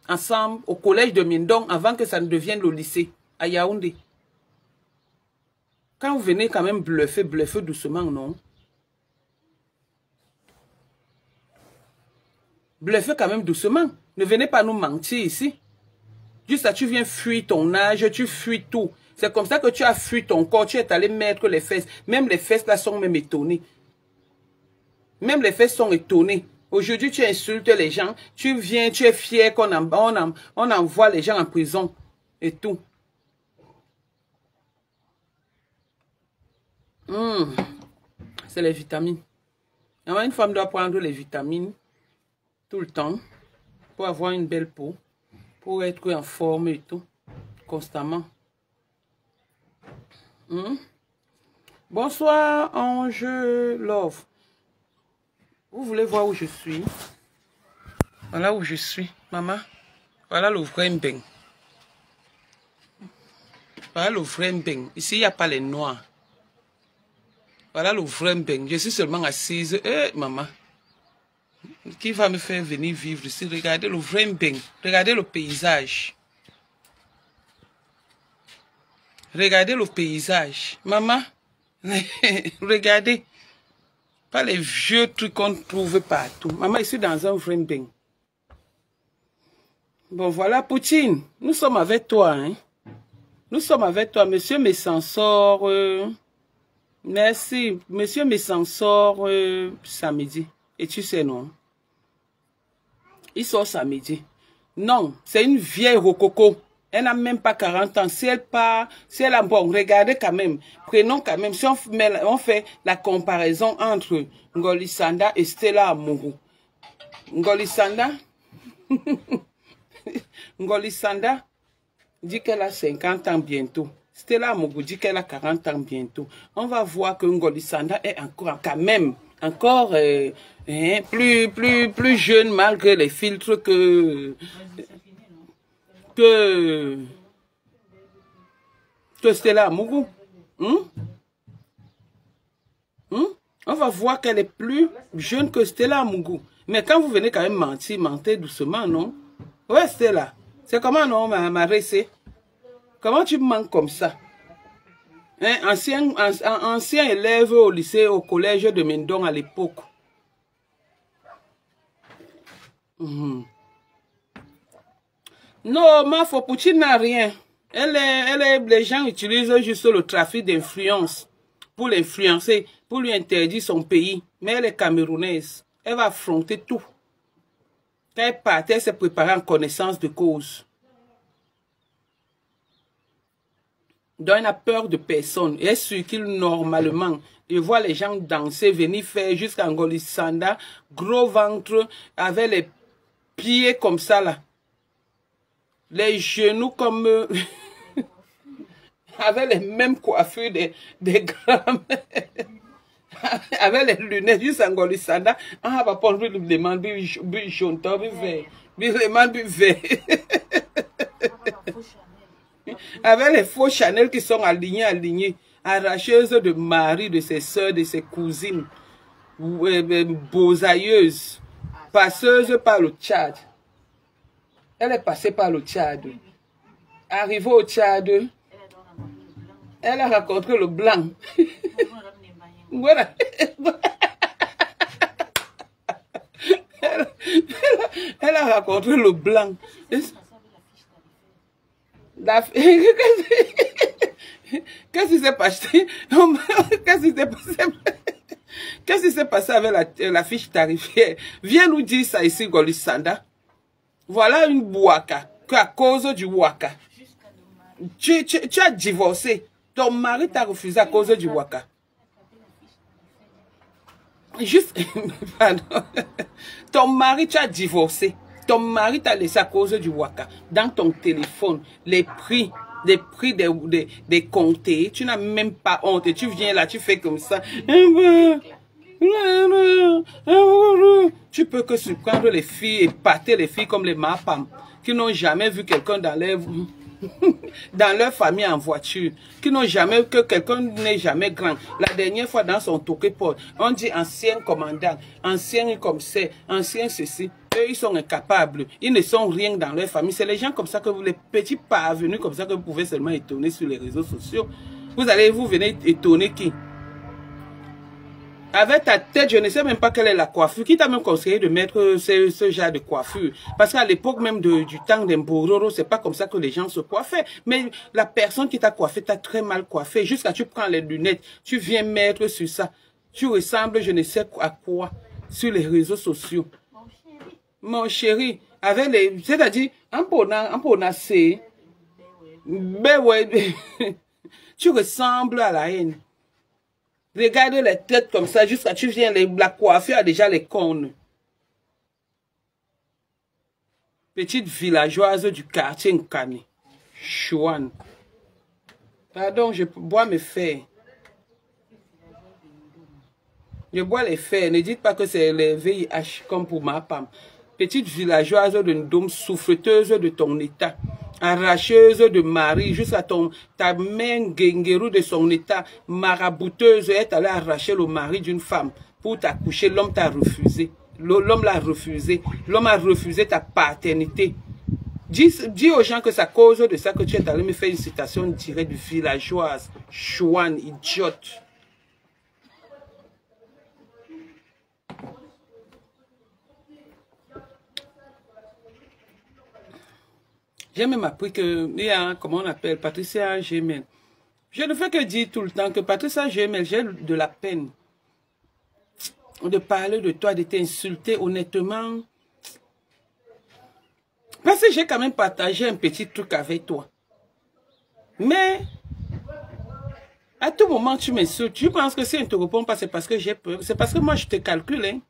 Ensemble au collège de Mindong avant que ça ne devienne le lycée à Yaoundé. Quand vous venez quand même bluffer doucement, non? Bluffer quand même doucement. Ne venez pas nous mentir ici. Juste là, tu viens fuir ton âge, tu fuis tout. C'est comme ça que tu as fui ton corps, tu es allé mettre les fesses. Même les fesses là sont même étonnées. Même les fesses sont étonnées. Aujourd'hui, tu insultes les gens, tu viens, tu es fier qu'on on envoie les gens en prison et tout. C'est les vitamines. Alors, une femme doit prendre les vitamines tout le temps pour avoir une belle peau, pour être en forme et tout, constamment. Bonsoir, Ange Love. Vous voulez voir où je suis? Voilà où je suis, maman. Voilà le vrai mbeng. Voilà le vrai mbeng. Ici, il n'y a pas les noirs. Voilà le vrai mbeng. Je suis seulement assise. Maman. Qui va me faire venir vivre ici? Regardez le vrai mbeng. Regardez le paysage. Regardez le paysage. Maman. Regardez. Pas les vieux trucs qu'on trouve partout. Maman, je suis dans un vrai mbeng. Bon, voilà, Poutine. Nous sommes avec toi, hein. Nous sommes avec toi, monsieur Messansor. Merci. Monsieur Messansor samedi. Et tu sais, non? Il sort samedi. Non, c'est une vieille rococo. Elle n'a même pas 40 ans. Si elle part, si elle a bon, regardez quand même. Prenons quand même. Si on fait la comparaison entre Ngolisanda et Stella Amourou. Ngolisanda. Ngolisanda dit qu'elle a 50 ans bientôt. Stella Amourou dit qu'elle a 40 ans bientôt. On va voir que Ngolisanda est encore, quand même, encore plus jeune malgré les filtres que Stella Amourou. On va voir qu'elle est plus jeune que Stella Amourou. Mais quand vous venez quand même mentir, mentez doucement, non? Ouais, Stella. C'est comment, non, ma récée? Comment tu mens comme ça? Hein, ancien élève au lycée, au collège de Mendon à l'époque. Non, ma Poutine n'a rien. Les gens utilisent juste le trafic d'influence pour l'influencer, pour lui interdire son pays. Mais elle est camerounaise. Elle va affronter tout. Quand elle partait, elle s'est préparée en connaissance de cause. Donc, elle n'a peur de personne. Elle circule normalement. Je vois les gens danser, venir faire jusqu'à Ngolisanda, gros ventre, avec les pieds comme ça là. Les genoux comme... avec les mêmes coiffures des grands-mères. Avec les lunettes, juste en Ngolisanda. Ah, va prendre le demande, jaune, vert. Le vert. Avec les faux Chanel qui sont alignés. Arracheuses de mari, de ses soeurs, de ses cousines. Beausailleuses. Passeuse par le Tchad. Elle est passée par le Tchad. Arrivée au Tchad, elle a rencontré le blanc. Voilà. Elle a rencontré le blanc. Qu'est-ce qui s'est passé? Qu'est-ce qui s'est passé avec la fiche tarifaire? Viens nous dire ça ici, Ngolisanda. Voilà une bouaka, à cause du waka. Tu as divorcé. Ton mari t'a refusé à cause du waka. Juste, pardon. Ton mari, tu as divorcé. Ton mari t'a laissé à cause du waka. Dans ton téléphone, les prix des comtés, tu n'as même pas honte. Tu viens là, tu fais comme ça. Tu peux que surprendre les filles et pâter les filles comme les mapam qui n'ont jamais vu quelqu'un dans leur famille en voiture, qui n'ont jamais, que quelqu'un n'est jamais grand. La dernière fois dans son toqueport, on dit ancien commandant, ancien commissaire, ancien ceci. Eux, ils sont incapables. Ils ne sont rien dans leur famille. C'est les gens comme ça que vous, les petits parvenus comme ça que vous pouvez seulement étonner sur les réseaux sociaux. Vous venez étonner qui? Avec ta tête, je ne sais même pas quelle est la coiffure. Qui t'a même conseillé de mettre ce genre de coiffure? Parce qu'à l'époque même du temps d'Embororo, c'est pas comme ça que les gens se coiffaient. Mais la personne qui t'a coiffé t'a très mal coiffé. Jusqu'à tu prends les lunettes, tu viens mettre sur ça. Tu ressembles je ne sais à quoi sur les réseaux sociaux. Mon chéri, avec les... C'est-à-dire, en pona c'est... Ben ouais, tu ressembles à la haine. Regarde les têtes comme ça, jusqu'à tu viens, la coiffure a déjà les cônes. Petite villageoise du quartier Nkani. Chouane. Pardon, je bois mes fers. Je bois les fers. Ne dites pas que c'est les VIH comme pour ma femme. Petite villageoise de Ndom, souffreteuse de ton état. Arracheuse de mari, jusqu'à ta main guenguerou de son état. Marabouteuse, est allée arracher le mari d'une femme pour t'accoucher. L'homme t'a refusé. L'homme l'a refusé. L'homme a refusé ta paternité. Dis aux gens que c'est à cause de ça que tu es allé me faire une citation directe de villageoise. Chouane, idiote. J'ai même appris que, il y a, comment on appelle, Patricia Gemel. Je ne fais que dire tout le temps que Patricia Gemel, j'ai de la peine de parler de toi, de t'insulter honnêtement. Parce que j'ai quand même partagé un petit truc avec toi. Mais, à tout moment, tu m'insultes. Tu penses que si je ne te réponds pas, c'est parce que j'ai peur. C'est parce que moi, je te calcule. Hein.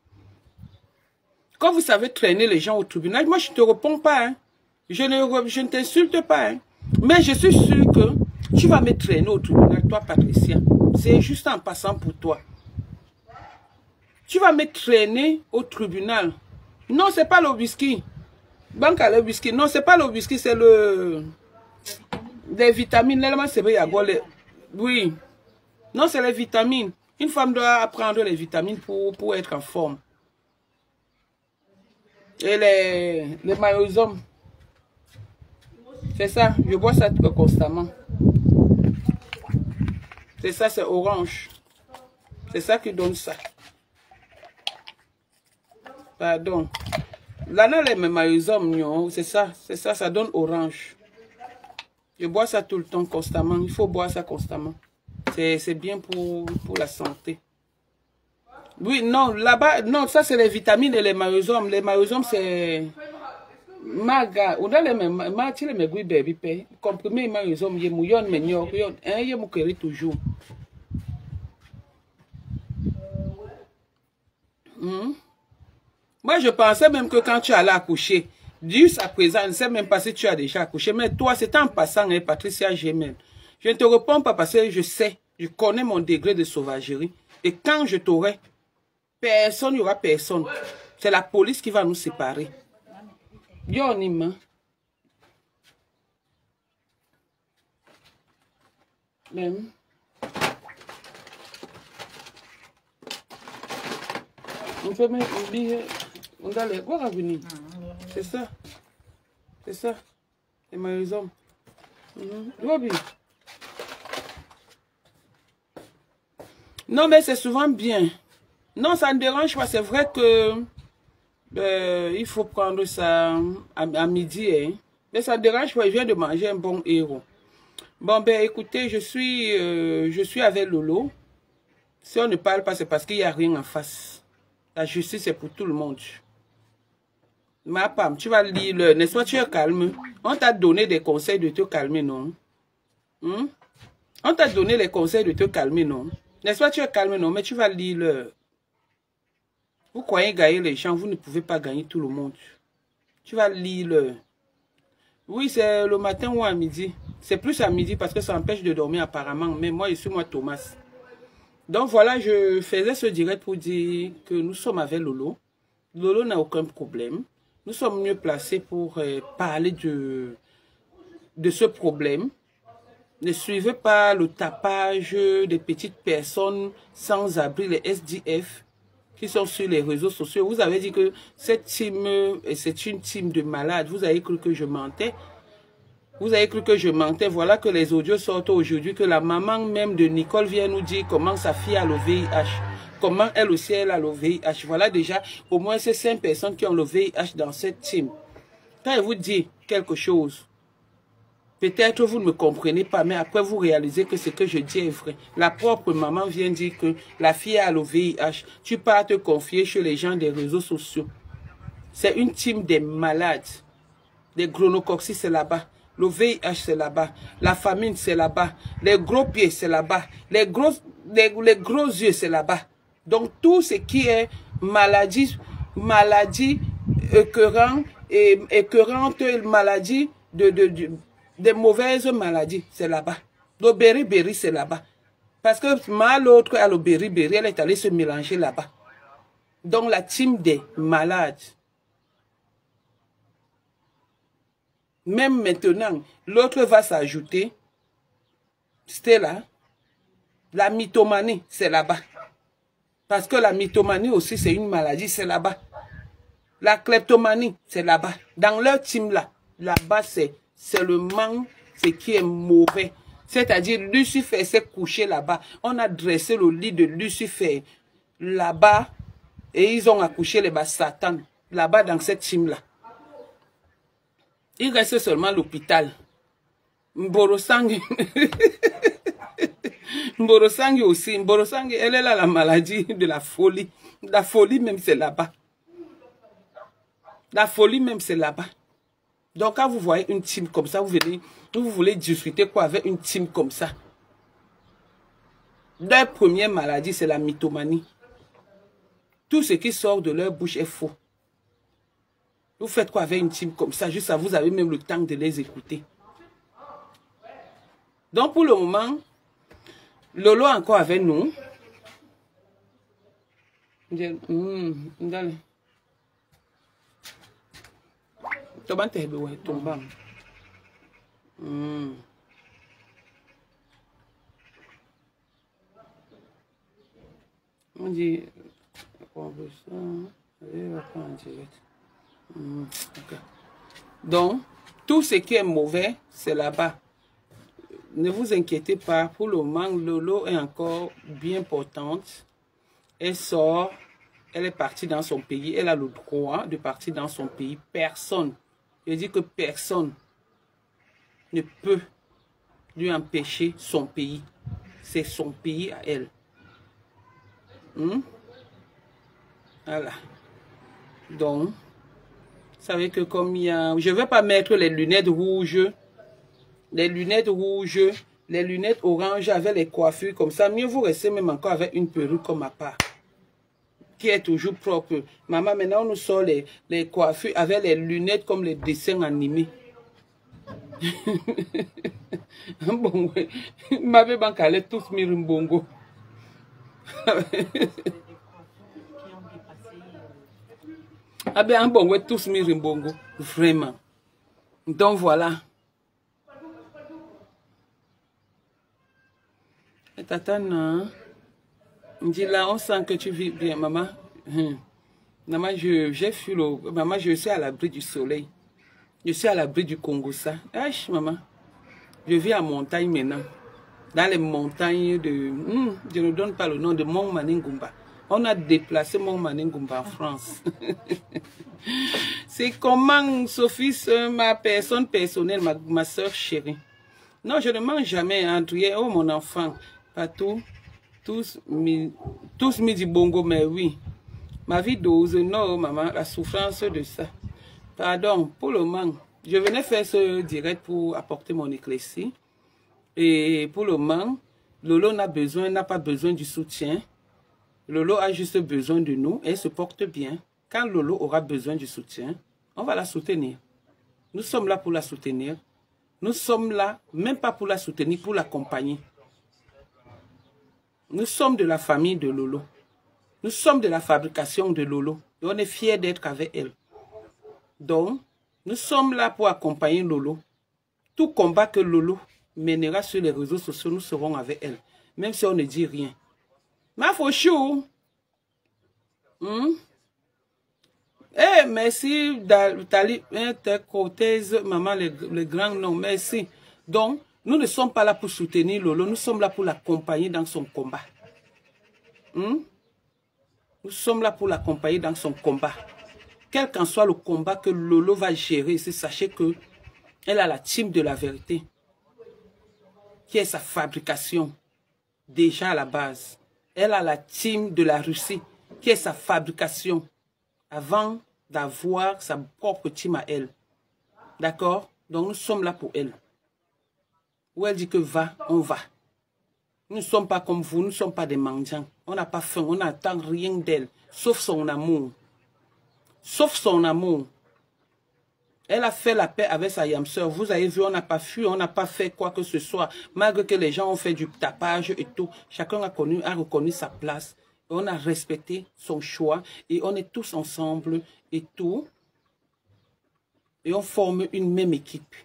Quand vous savez traîner les gens au tribunal, moi, je ne te réponds pas. Hein. Je ne t'insulte pas. Hein. Mais je suis sûr que tu vas me traîner au tribunal, toi, Patricia. C'est juste en passant pour toi. Tu vas me traîner au tribunal. Non, c'est pas le whisky. Banque à le whisky. Non, c'est pas le whisky, c'est le... Des vitamines. Oui. Non, c'est les vitamines. Une femme doit apprendre les vitamines pour être en forme. Et les maïosomes. C'est ça, je bois ça constamment. C'est ça, c'est orange. C'est ça qui donne ça. Pardon. Là, les maïosomes, c'est ça, ça donne orange. Je bois ça tout le temps, constamment. Il faut boire ça constamment. C'est bien pour la santé. Oui, non, là-bas, non, ça c'est les vitamines et les maïosomes. Les maïosomes, c'est... Maga, on a les mêmes, les mêmes baby pe, comprimé maïosomes, yé mouillon, mais n'y a yé moukeri toujours. Moi, je pensais même que quand tu allais accoucher, jusqu'à présent, je ne sais même pas si tu as déjà accouché, mais toi, c'est en passant, hein, Patricia Gemel. Je ne te réponds pas parce que je sais, je connais mon degré de sauvagerie. Et quand je t'aurai, personne, il n'y aura personne. C'est la police qui va nous séparer. Yo, Nima. Même. On peut mettre un billet. On a les quoi revenir. C'est ça. C'est ça. Et mes hommes. Non, mais c'est souvent bien. Non, ça ne dérange pas. C'est vrai que il faut prendre ça à midi. Hein. Mais ça ne dérange pas. Je viens de manger un bon héros. Bon, ben écoutez, je suis avec Lolo. Si on ne parle pas, c'est parce qu'il n'y a rien en face. La justice, c'est pour tout le monde. Ma femme, tu vas lire le... N'est-ce pas, tu es calme. On t'a donné des conseils de te calmer, non? On t'a donné les conseils de te calmer, non? N'est-ce pas, tu es calme, non? Mais tu vas lire le... Vous croyez gagner les gens, vous ne pouvez pas gagner tout le monde. Tu vas lire le... Oui, c'est le matin ou à midi. C'est plus à midi parce que ça empêche de dormir apparemment. Mais moi, je suis moi Thomas. Donc voilà, je faisais ce direct pour dire que nous sommes avec Lolo. Lolo n'a aucun problème. Nous sommes mieux placés pour parler de ce problème. Ne suivez pas le tapage des petites personnes sans abri, les SDF, qui sont sur les réseaux sociaux. Vous avez dit que cette team, c'est une team de malades. Vous avez cru que je mentais. Vous avez cru que je mentais. Voilà que les audios sortent aujourd'hui, que la maman même de Nicole vient nous dire comment sa fille a le VIH. Comment elle aussi, elle a le VIH. Voilà déjà au moins ces 5 personnes qui ont le VIH dans cette team. Quand elle vous dit quelque chose, peut-être vous ne me comprenez pas, mais après vous réalisez que ce que je dis est vrai. La propre maman vient dire que la fille a le VIH. Tu pars te confier chez les gens des réseaux sociaux. C'est une team des malades. Les gonococcis, c'est là-bas. Le VIH, c'est là-bas. La famine, c'est là-bas. Les gros pieds, c'est là-bas. Les gros yeux, c'est là-bas. Donc, tout ce qui est maladie écœurante, maladie des mauvaises maladies, c'est là-bas. Le beriberi, c'est là-bas. Parce que l'autre, à l'Obéry-Béry, elle est allée se mélanger là-bas. Donc, la team des malades. Même maintenant, l'autre va s'ajouter. Stella, la mythomanie, c'est là-bas. Parce que la mythomanie aussi, c'est une maladie, c'est là-bas. La kleptomanie, c'est là-bas. Dans leur team là-bas, c'est seulement ce qui est mauvais. C'est-à-dire, Lucifer s'est couché là-bas. On a dressé le lit de Lucifer là-bas. Et ils ont accouché les bas Satan là-bas dans cette team-là. Il reste seulement l'hôpital. Mborosangi. Mborosangi aussi. Mborosangi, elle est là la maladie de la folie. La folie même, c'est là-bas. La folie même, c'est là-bas. Donc, quand vous voyez une team comme ça, vous voulez discuter quoi avec une team comme ça. Leur première maladie, c'est la mythomanie. Tout ce qui sort de leur bouche est faux. Vous faites quoi avec une team comme ça? Juste ça, vous avez même le temps de les écouter. Donc, pour le moment, Lolo est encore avec nous. On dit... Donc, tout ce qui est mauvais, c'est là-bas. Ne vous inquiétez pas, pour le moment, Lolo est encore bien portante. Elle sort, elle est partie dans son pays, elle a le droit de partir dans son pays. Personne, je dis que personne ne peut lui empêcher son pays. C'est son pays à elle. Voilà. Donc, vous savez que comme il y a... Je ne vais pas mettre les lunettes rouges, les lunettes oranges avec les coiffures comme ça. Mieux vous restez même encore avec une perruque comme ma part, qui est toujours propre. Maman, maintenant, on nous sort les coiffures avec les lunettes comme les dessins animés. Bon, ma bébé banque tous mirimbongo. Ah ben, bon, ouais, tous mirimbongo. Vraiment. Donc, voilà. Et Tatana, dis là, on sent que tu vis bien, maman. Maman, j'ai fui le... Maman, je suis à l'abri du soleil. Je suis à l'abri du Congo, ça. Maman. Je vis à montagne maintenant. Dans les montagnes de... je ne donne pas le nom de Mont Maningumba. On a déplacé Mont Maningumba en France. C'est comment, Sophie, ma personne personnelle, ma soeur chérie. Non, je ne mange jamais, André. Oh, mon enfant. Pas tout. Tous midi bongo, mais oui. Ma vie dose, non, maman, la souffrance de ça. Pardon, pour le moment, je venais faire ce direct pour apporter mon éclaircie. Et pour le moment, Lolo n'a pas besoin du soutien. Lolo a juste besoin de nous et elle se porte bien. Quand Lolo aura besoin du soutien, on va la soutenir. Nous sommes là pour la soutenir. Nous sommes là, même pas pour la soutenir, pour l'accompagner. Nous sommes de la famille de Lolo. Nous sommes de la fabrication de Lolo. Et on est fiers d'être avec elle. Donc, nous sommes là pour accompagner Lolo. Tout combat que Lolo mènera sur les réseaux sociaux, nous serons avec elle. Même si on ne dit rien. Ma fauchou. Eh, merci, Tali, maman, le grand nom, merci. Donc, nous ne sommes pas là pour soutenir Lolo, nous sommes là pour l'accompagner dans son combat. Nous sommes là pour l'accompagner dans son combat. Quel qu'en soit le combat que Lolo va gérer, sachez que elle a la team de la vérité, qui est sa fabrication, déjà à la base. Elle a la team de la Russie, qui est sa fabrication, avant d'avoir sa propre team à elle. D'accord? Donc nous sommes là pour elle. Où elle dit que va, on va. Nous ne sommes pas comme vous, nous ne sommes pas des mendiants. On n'a pas faim, on n'attend rien d'elle, sauf son amour. Sauf son amour. Elle a fait la paix avec sa yamseur. Vous avez vu, on n'a pas fui, on n'a pas fait quoi que ce soit. Malgré que les gens ont fait du tapage et tout. Chacun a reconnu sa place. Et on a respecté son choix. Et on est tous ensemble et tout. Et on forme une même équipe.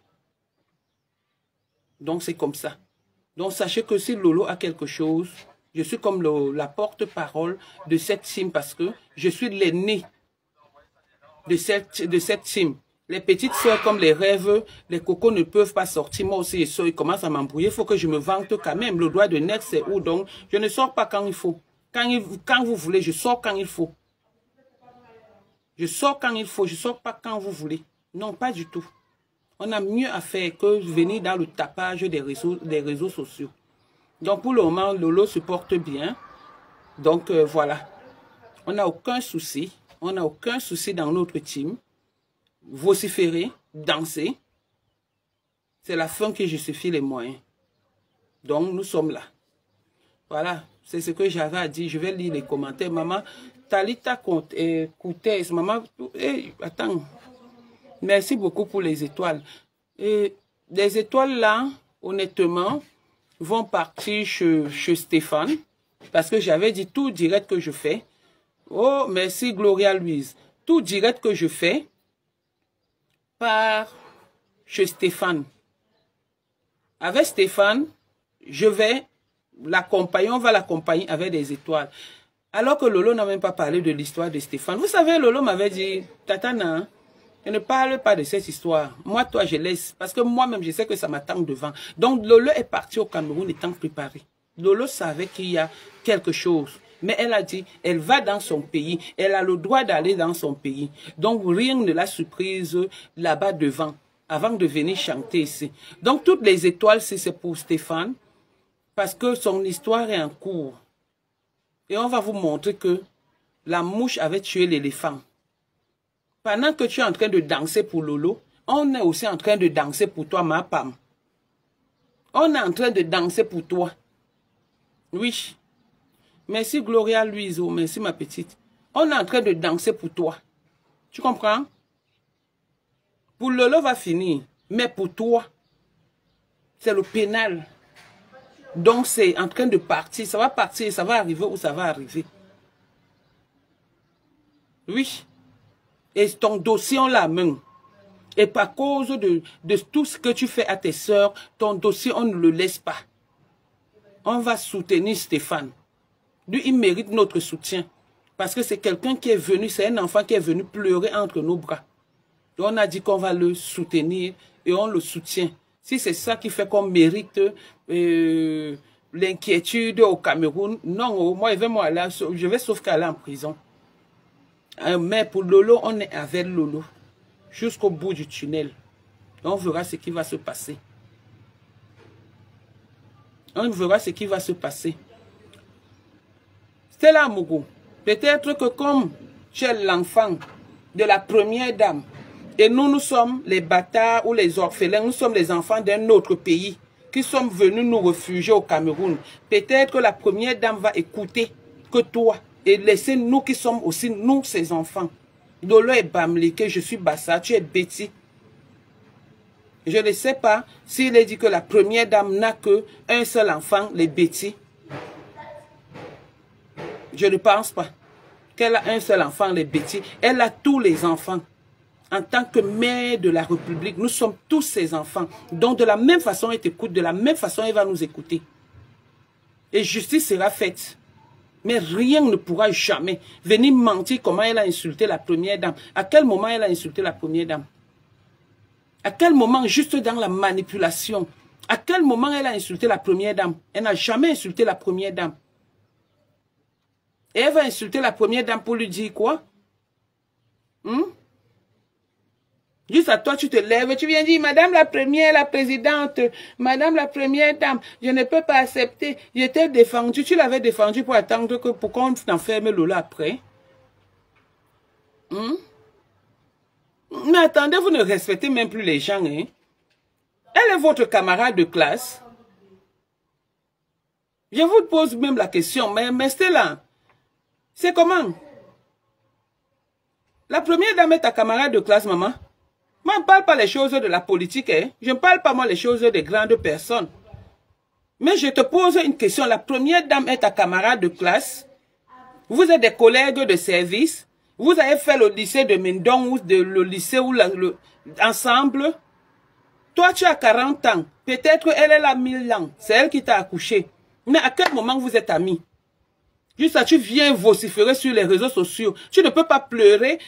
Donc c'est comme ça. Donc sachez que si Lolo a quelque chose, je suis comme la porte-parole de cette team parce que je suis l'aîné de cette team. Les petites soeurs comme les rêves, les cocos ne peuvent pas sortir. Moi aussi, ils commencent à m'embrouiller. Il faut que je me vante quand même. Le doigt de nez, c'est où donc? Je ne sors pas quand il faut. Quand vous voulez, je sors quand il faut. Je sors quand il faut. Je ne sors pas quand vous voulez. Non, pas du tout. On a mieux à faire que venir dans le tapage des réseaux sociaux. Donc, pour le moment, Lolo se porte bien. Donc, voilà. On n'a aucun souci. On n'a aucun souci dans notre team. Vociférer, danser. C'est la fin qui justifie les moyens. Donc, nous sommes là. Voilà. C'est ce que j'avais à dire. Je vais lire les commentaires. Maman, Talita Coutez. Maman, attends. Merci beaucoup pour les étoiles. Et les étoiles là, honnêtement, vont partir chez Stéphane. Parce que j'avais dit tout direct que je fais. Oh, merci Gloria Louise. Tout direct que je fais part chez Stéphane. Avec Stéphane, je vais l'accompagner, on va l'accompagner avec des étoiles. Alors que Lolo n'a même pas parlé de l'histoire de Stéphane. Vous savez, Lolo m'avait dit, Tatana, je ne parle pas de cette histoire. Moi, toi, je laisse. Parce que moi-même, je sais que ça m'attend devant. Donc, Lolo est parti au Cameroun étant préparé. Lolo savait qu'il y a quelque chose. Mais elle a dit, elle va dans son pays. Elle a le droit d'aller dans son pays. Donc, rien ne la surprise là-bas devant, avant de venir chanter ici. Donc, toutes les étoiles, c'est pour Stéphane. Parce que son histoire est en cours. Et on va vous montrer que la mouche avait tué l'éléphant. Pendant que tu es en train de danser pour Lolo, on est aussi en train de danser pour toi, ma Pam. On est en train de danser pour toi. Oui. Merci Gloria Louiseau, merci ma petite. On est en train de danser pour toi. Tu comprends? Pour Lolo va finir, mais pour toi, c'est le pénal. Donc c'est en train de partir, ça va partir, ça va arriver où ça va arriver. Oui. Et ton dossier en la main. Et par cause de tout ce que tu fais à tes sœurs, ton dossier, on ne le laisse pas. On va soutenir Stéphane. Lui, il mérite notre soutien. Parce que c'est quelqu'un qui est venu, c'est un enfant qui est venu pleurer entre nos bras. Et on a dit qu'on va le soutenir et on le soutient. Si c'est ça qui fait qu'on mérite l'inquiétude au Cameroun, non, moi, je vais sauf qu'aller en prison. Mais pour Lolo, on est avec Lolo. Jusqu'au bout du tunnel. On verra ce qui va se passer. On verra ce qui va se passer. Stella Mougou, peut-être que comme tu es l'enfant de la première dame, et nous sommes les bâtards ou les orphelins, nous sommes les enfants d'un autre pays, qui sommes venus nous réfugier au Cameroun, peut-être que la première dame va écouter que toi, et laisser nous qui sommes aussi, nous, ses enfants. Lolo est Bamleke, je suis Bassa, tu es Betty. Je ne sais pas s'il est dit que la première dame n'a qu'un seul enfant, les Betty. Je ne pense pas qu'elle a un seul enfant, les Betty. Elle a tous les enfants. En tant que mère de la République, nous sommes tous ses enfants. Donc de la même façon, elle t'écoute, de la même façon, elle va nous écouter. Et justice sera faite. Mais rien ne pourra jamais venir mentir comment elle a insulté la première dame. À quel moment elle a insulté la première dame? À quel moment, juste dans la manipulation, à quel moment elle a insulté la première dame? Elle n'a jamais insulté la première dame. Et elle va insulter la première dame pour lui dire quoi? Juste à toi, tu te lèves, tu viens dire, Madame la première, la présidente, Madame la première dame, je ne peux pas accepter. Je t'ai défendu, tu l'avais défendu pour attendre que pour qu'on enferme Lolo après. Mais attendez, vous ne respectez même plus les gens. Hein? Elle est votre camarade de classe. Je vous pose même la question, mais Stella, c'est comment? La première dame est ta camarade de classe, maman? Moi, Moi, je ne parle pas les choses de la politique. Hein. Je ne parle pas, moi, les choses des grandes personnes. Mais je te pose une question. La première dame est ta camarade de classe. Vous êtes des collègues de service. Vous avez fait le lycée de Mendon ou le lycée ou ensemble. Toi, tu as 40 ans. Peut-être elle est là 1000 ans. C'est elle qui t'a accouché. Mais à quel moment vous êtes amis? Juste là, tu viens vociférer sur les réseaux sociaux. Tu ne peux pas pleurer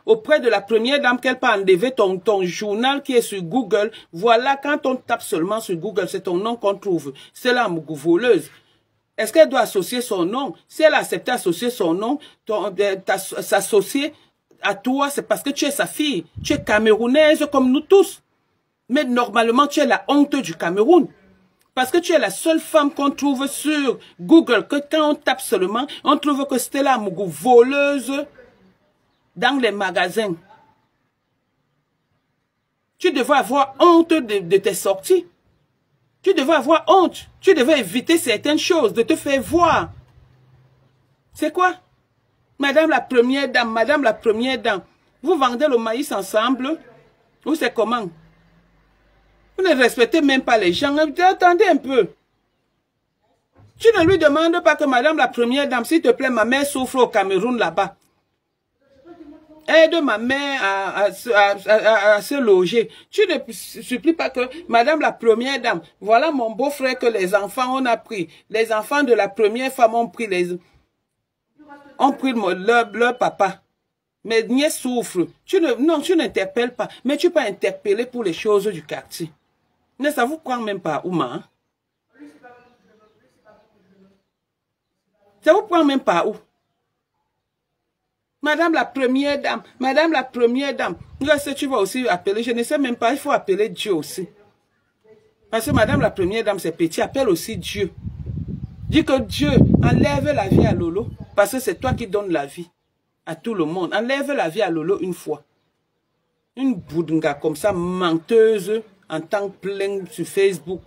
auprès de la première dame qu'elle peut enlever ton journal qui est sur Google. Voilà, quand on tape seulement sur Google, c'est ton nom qu'on trouve. C'est la voleuse. Est-ce qu'elle doit associer son nom? Si elle a accepté d'associer son nom, s'associer à toi, c'est parce que tu es sa fille. Tu es camerounaise comme nous tous. Mais normalement, tu es la honte du Cameroun. Parce que tu es la seule femme qu'on trouve sur Google, que quand on tape seulement, on trouve que Stella Amougou, voleuse dans les magasins. Tu devais avoir honte de tes sorties. Tu devais avoir honte. Tu devais éviter certaines choses, de te faire voir. C'est quoi? Madame la première dame, madame la première dame, vous vendez le maïs ensemble? Ou c'est comment? Vous ne respectez même pas les gens. Attendez un peu. Tu ne lui demandes pas que madame la première dame, s'il te plaît, ma mère souffre au Cameroun là-bas. Aide ma mère à se loger. Tu ne supplies pas que madame la première dame, voilà mon beau-frère que les enfants on a pris. Les enfants de la première femme ont pris leur papa. Mais Niais souffre. Non, tu n'interpelles pas. Mais tu peux interpeller pour les choses du quartier. Mais ça vous prend même pas, Ouma. Hein? Ça vous prend même pas où? Madame la première dame, madame la première dame. Est-ce que tu vas aussi appeler? Je ne sais même pas, il faut appeler Dieu aussi. Parce que madame la première dame, c'est petit, appelle aussi Dieu. Dis que Dieu enlève la vie à Lolo, parce que c'est toi qui donnes la vie à tout le monde. Enlève la vie à Lolo une fois. Une boudinga comme ça, menteuse, en temps plein sur Facebook.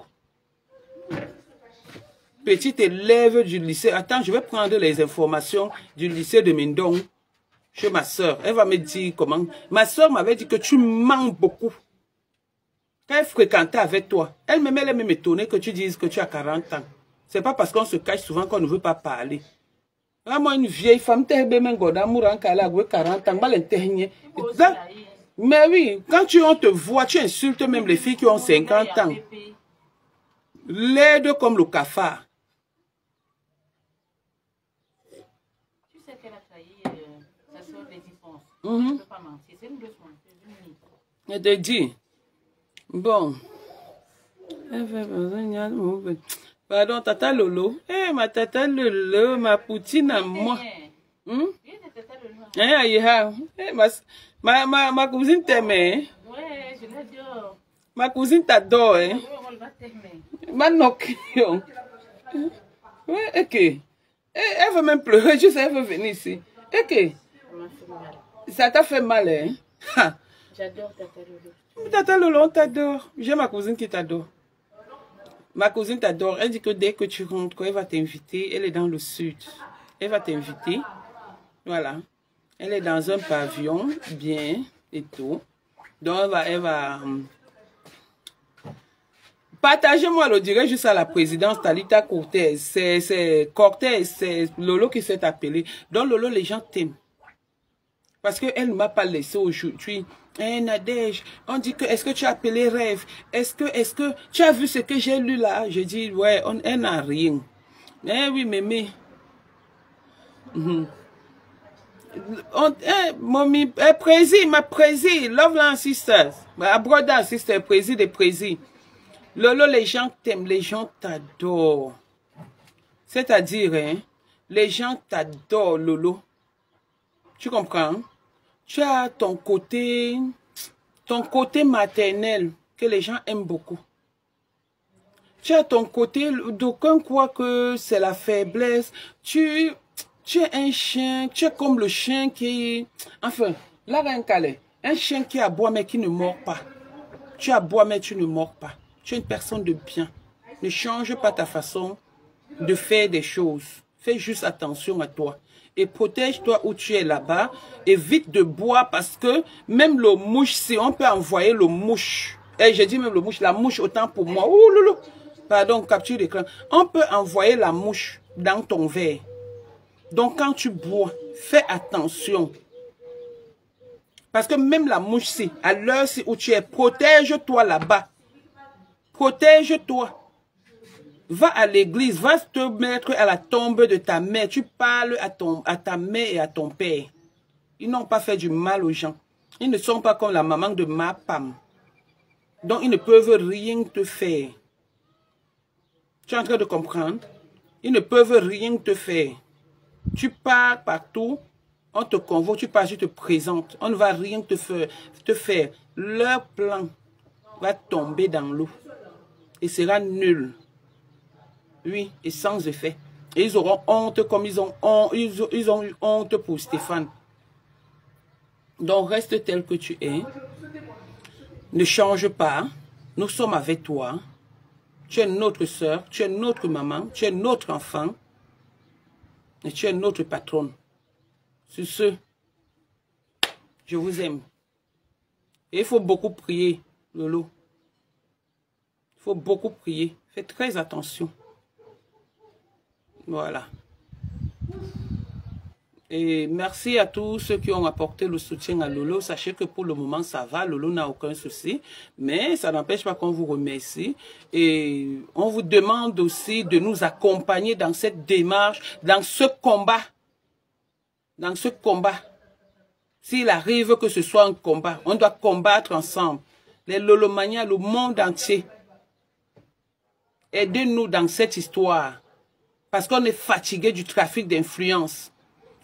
Petite élève du lycée. Attends, je vais prendre les informations du lycée de Mendon chez ma soeur. Elle va me dire comment. Ma soeur m'avait dit que tu mens beaucoup. Quand elle fréquentait avec toi, elle même étonnée que tu dises que tu as 40 ans. C'est pas parce qu'on se cache souvent qu'on ne veut pas parler. Moi, une vieille femme, 40 ans. Mais oui, quand on te voit, tu insultes même les filles qui ont 50 ans. L'aide comme le cafard. Tu sais qu'elle a trahi sa soeur des différences. Je ne peux pas mentir. C'est une leçon. Je te dis. Bon. Pardon, tata Lolo. Eh, ma tata Lolo, ma poutine à moi. Ma cousine t'aime, hein? Ouais, je l'adore. Ma cousine t'adore, hein? On va t'aimer. Manokion. Ouais, ok. Elle veut même pleurer, je sais, elle veut venir ici. Ok. Ça t'a fait mal, hein? J'adore Tata Lolo. Tata Lolo, on t'adore. J'ai ma cousine qui t'adore. Ma cousine t'adore. Elle dit que dès que tu rentres, elle va t'inviter. Elle est dans le sud. Elle va t'inviter. Voilà. Elle est dans un pavillon, bien, et tout. Donc, elle va partagez-moi le direct juste à la présidence Talita Cortez. C'est Cortez, c'est Lolo qui s'est appelé. Donc, Lolo, les gens t'aiment. Parce qu'elle ne m'a pas laissé aujourd'hui. Eh, Nadège, on dit que, est-ce que tu as appelé rêve? Est-ce que tu as vu ce que j'ai lu là? Je dis, ouais, elle n'a rien. Eh oui, mémé. Ma prési, love land sisters, ma brother sister, prési des prési. Lolo, les gens t'aiment, les gens t'adorent. C'est-à-dire, hein, les gens t'adorent, Lolo. Tu comprends? Tu as ton côté maternel que les gens aiment beaucoup. Tu as ton côté, d'aucuns croient que c'est la faiblesse. Tu es un chien, tu es comme le chien qui... Enfin, là, un chien qui aboie mais qui ne mord pas. Tu aboies mais tu ne mords pas. Tu es une personne de bien. Ne change pas ta façon de faire des choses. Fais juste attention à toi. et protège-toi où tu es là-bas. Évite de boire parce que même le mouche, si on peut envoyer le mouche, et j'ai dit même le mouche, la mouche autant pour moi. Ouh, loulou. Pardon, capture d'écran. On peut envoyer la mouche dans ton verre. Donc quand tu bois, fais attention. Parce que même la mouche, si, à l'heure où tu es, protège-toi là-bas. Protège-toi. Va à l'église, va te mettre à la tombe de ta mère. Tu parles à ta mère et à ton père. Ils n'ont pas fait du mal aux gens. Ils ne sont pas comme la maman de ma femme. Donc, ils ne peuvent rien te faire. Tu es en train de comprendre? Ils ne peuvent rien te faire. Tu pars partout, on te convoque, tu pars, tu te présentes. On ne va rien te faire. Leur plan va tomber dans l'eau. Et sera nul. Oui, et sans effet. Et ils auront honte comme ils ont eu honte pour Stéphane. Donc, reste tel que tu es. Ne change pas. Nous sommes avec toi. Tu es notre soeur, tu es notre maman, tu es notre enfant. Et tu es notre patronne. Sur ce, je vous aime. Et il faut beaucoup prier, Lolo. Il faut beaucoup prier. Faites très attention. Voilà. Et merci à tous ceux qui ont apporté le soutien à Lolo. Sachez que pour le moment, ça va. Lolo n'a aucun souci. Mais ça n'empêche pas qu'on vous remercie. Et on vous demande aussi de nous accompagner dans cette démarche, dans ce combat. Dans ce combat. S'il arrive que ce soit un combat, on doit combattre ensemble. Les Lolomanias, le monde entier. Aidez-nous dans cette histoire. Parce qu'on est fatigué du trafic d'influence.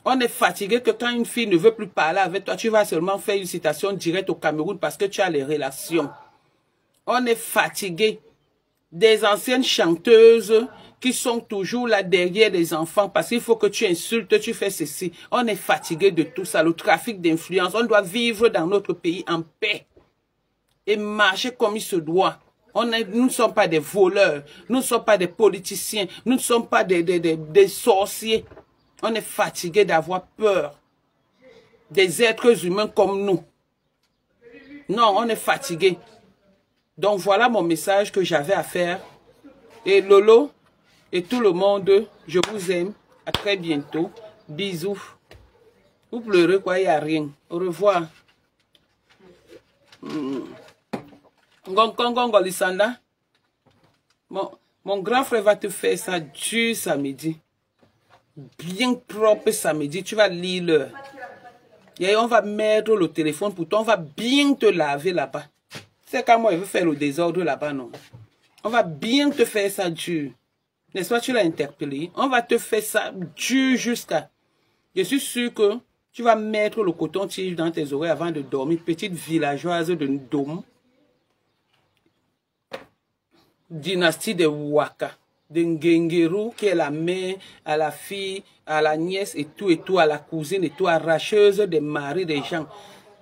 On est fatigué que quand une fille ne veut plus parler avec toi, tu vas seulement faire une citation directe au Cameroun parce que tu as les relations. On est fatigué des anciennes chanteuses qui sont toujours là derrière les enfants parce qu'il faut que tu insultes, tu fais ceci. On est fatigué de tout ça, le trafic d'influence. On doit vivre dans notre pays en paix et marcher comme il se doit. Nous ne sommes pas des voleurs, nous ne sommes pas des politiciens, nous ne sommes pas des sorciers. On est fatigué d'avoir peur des êtres humains comme nous. Non, on est fatigué. Donc voilà mon message que j'avais à faire. Et Lolo et tout le monde, je vous aime. À très bientôt. Bisous. Vous pleurez quoi, il n'y a rien. Au revoir. Mon grand frère va te faire ça du samedi. Bien propre samedi. Tu vas lire l'heure. Et on va mettre le téléphone pour toi. On va bien te laver là-bas. C'est quand moi, il veut faire le désordre là-bas, non? On va bien te faire ça dur. N'est-ce pas, tu l'as interpellé? On va te faire ça dur jusqu'à... Je suis sûr que tu vas mettre le coton-tige dans tes oreilles avant de dormir. Petite villageoise de Ndom. Dynastie de Waka. De Ngengeru, qui est la mère, à la fille, à la nièce et tout, à la cousine et tout, arracheuse des maris des gens.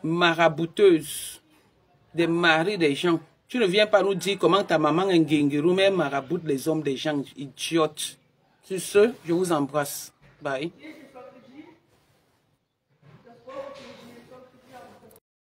Marabouteuse des maris des gens. Tu ne viens pas nous dire comment ta maman est Ngengeru, mais maraboute les hommes des gens, idiotes. Sur ce, je vous embrasse. Bye.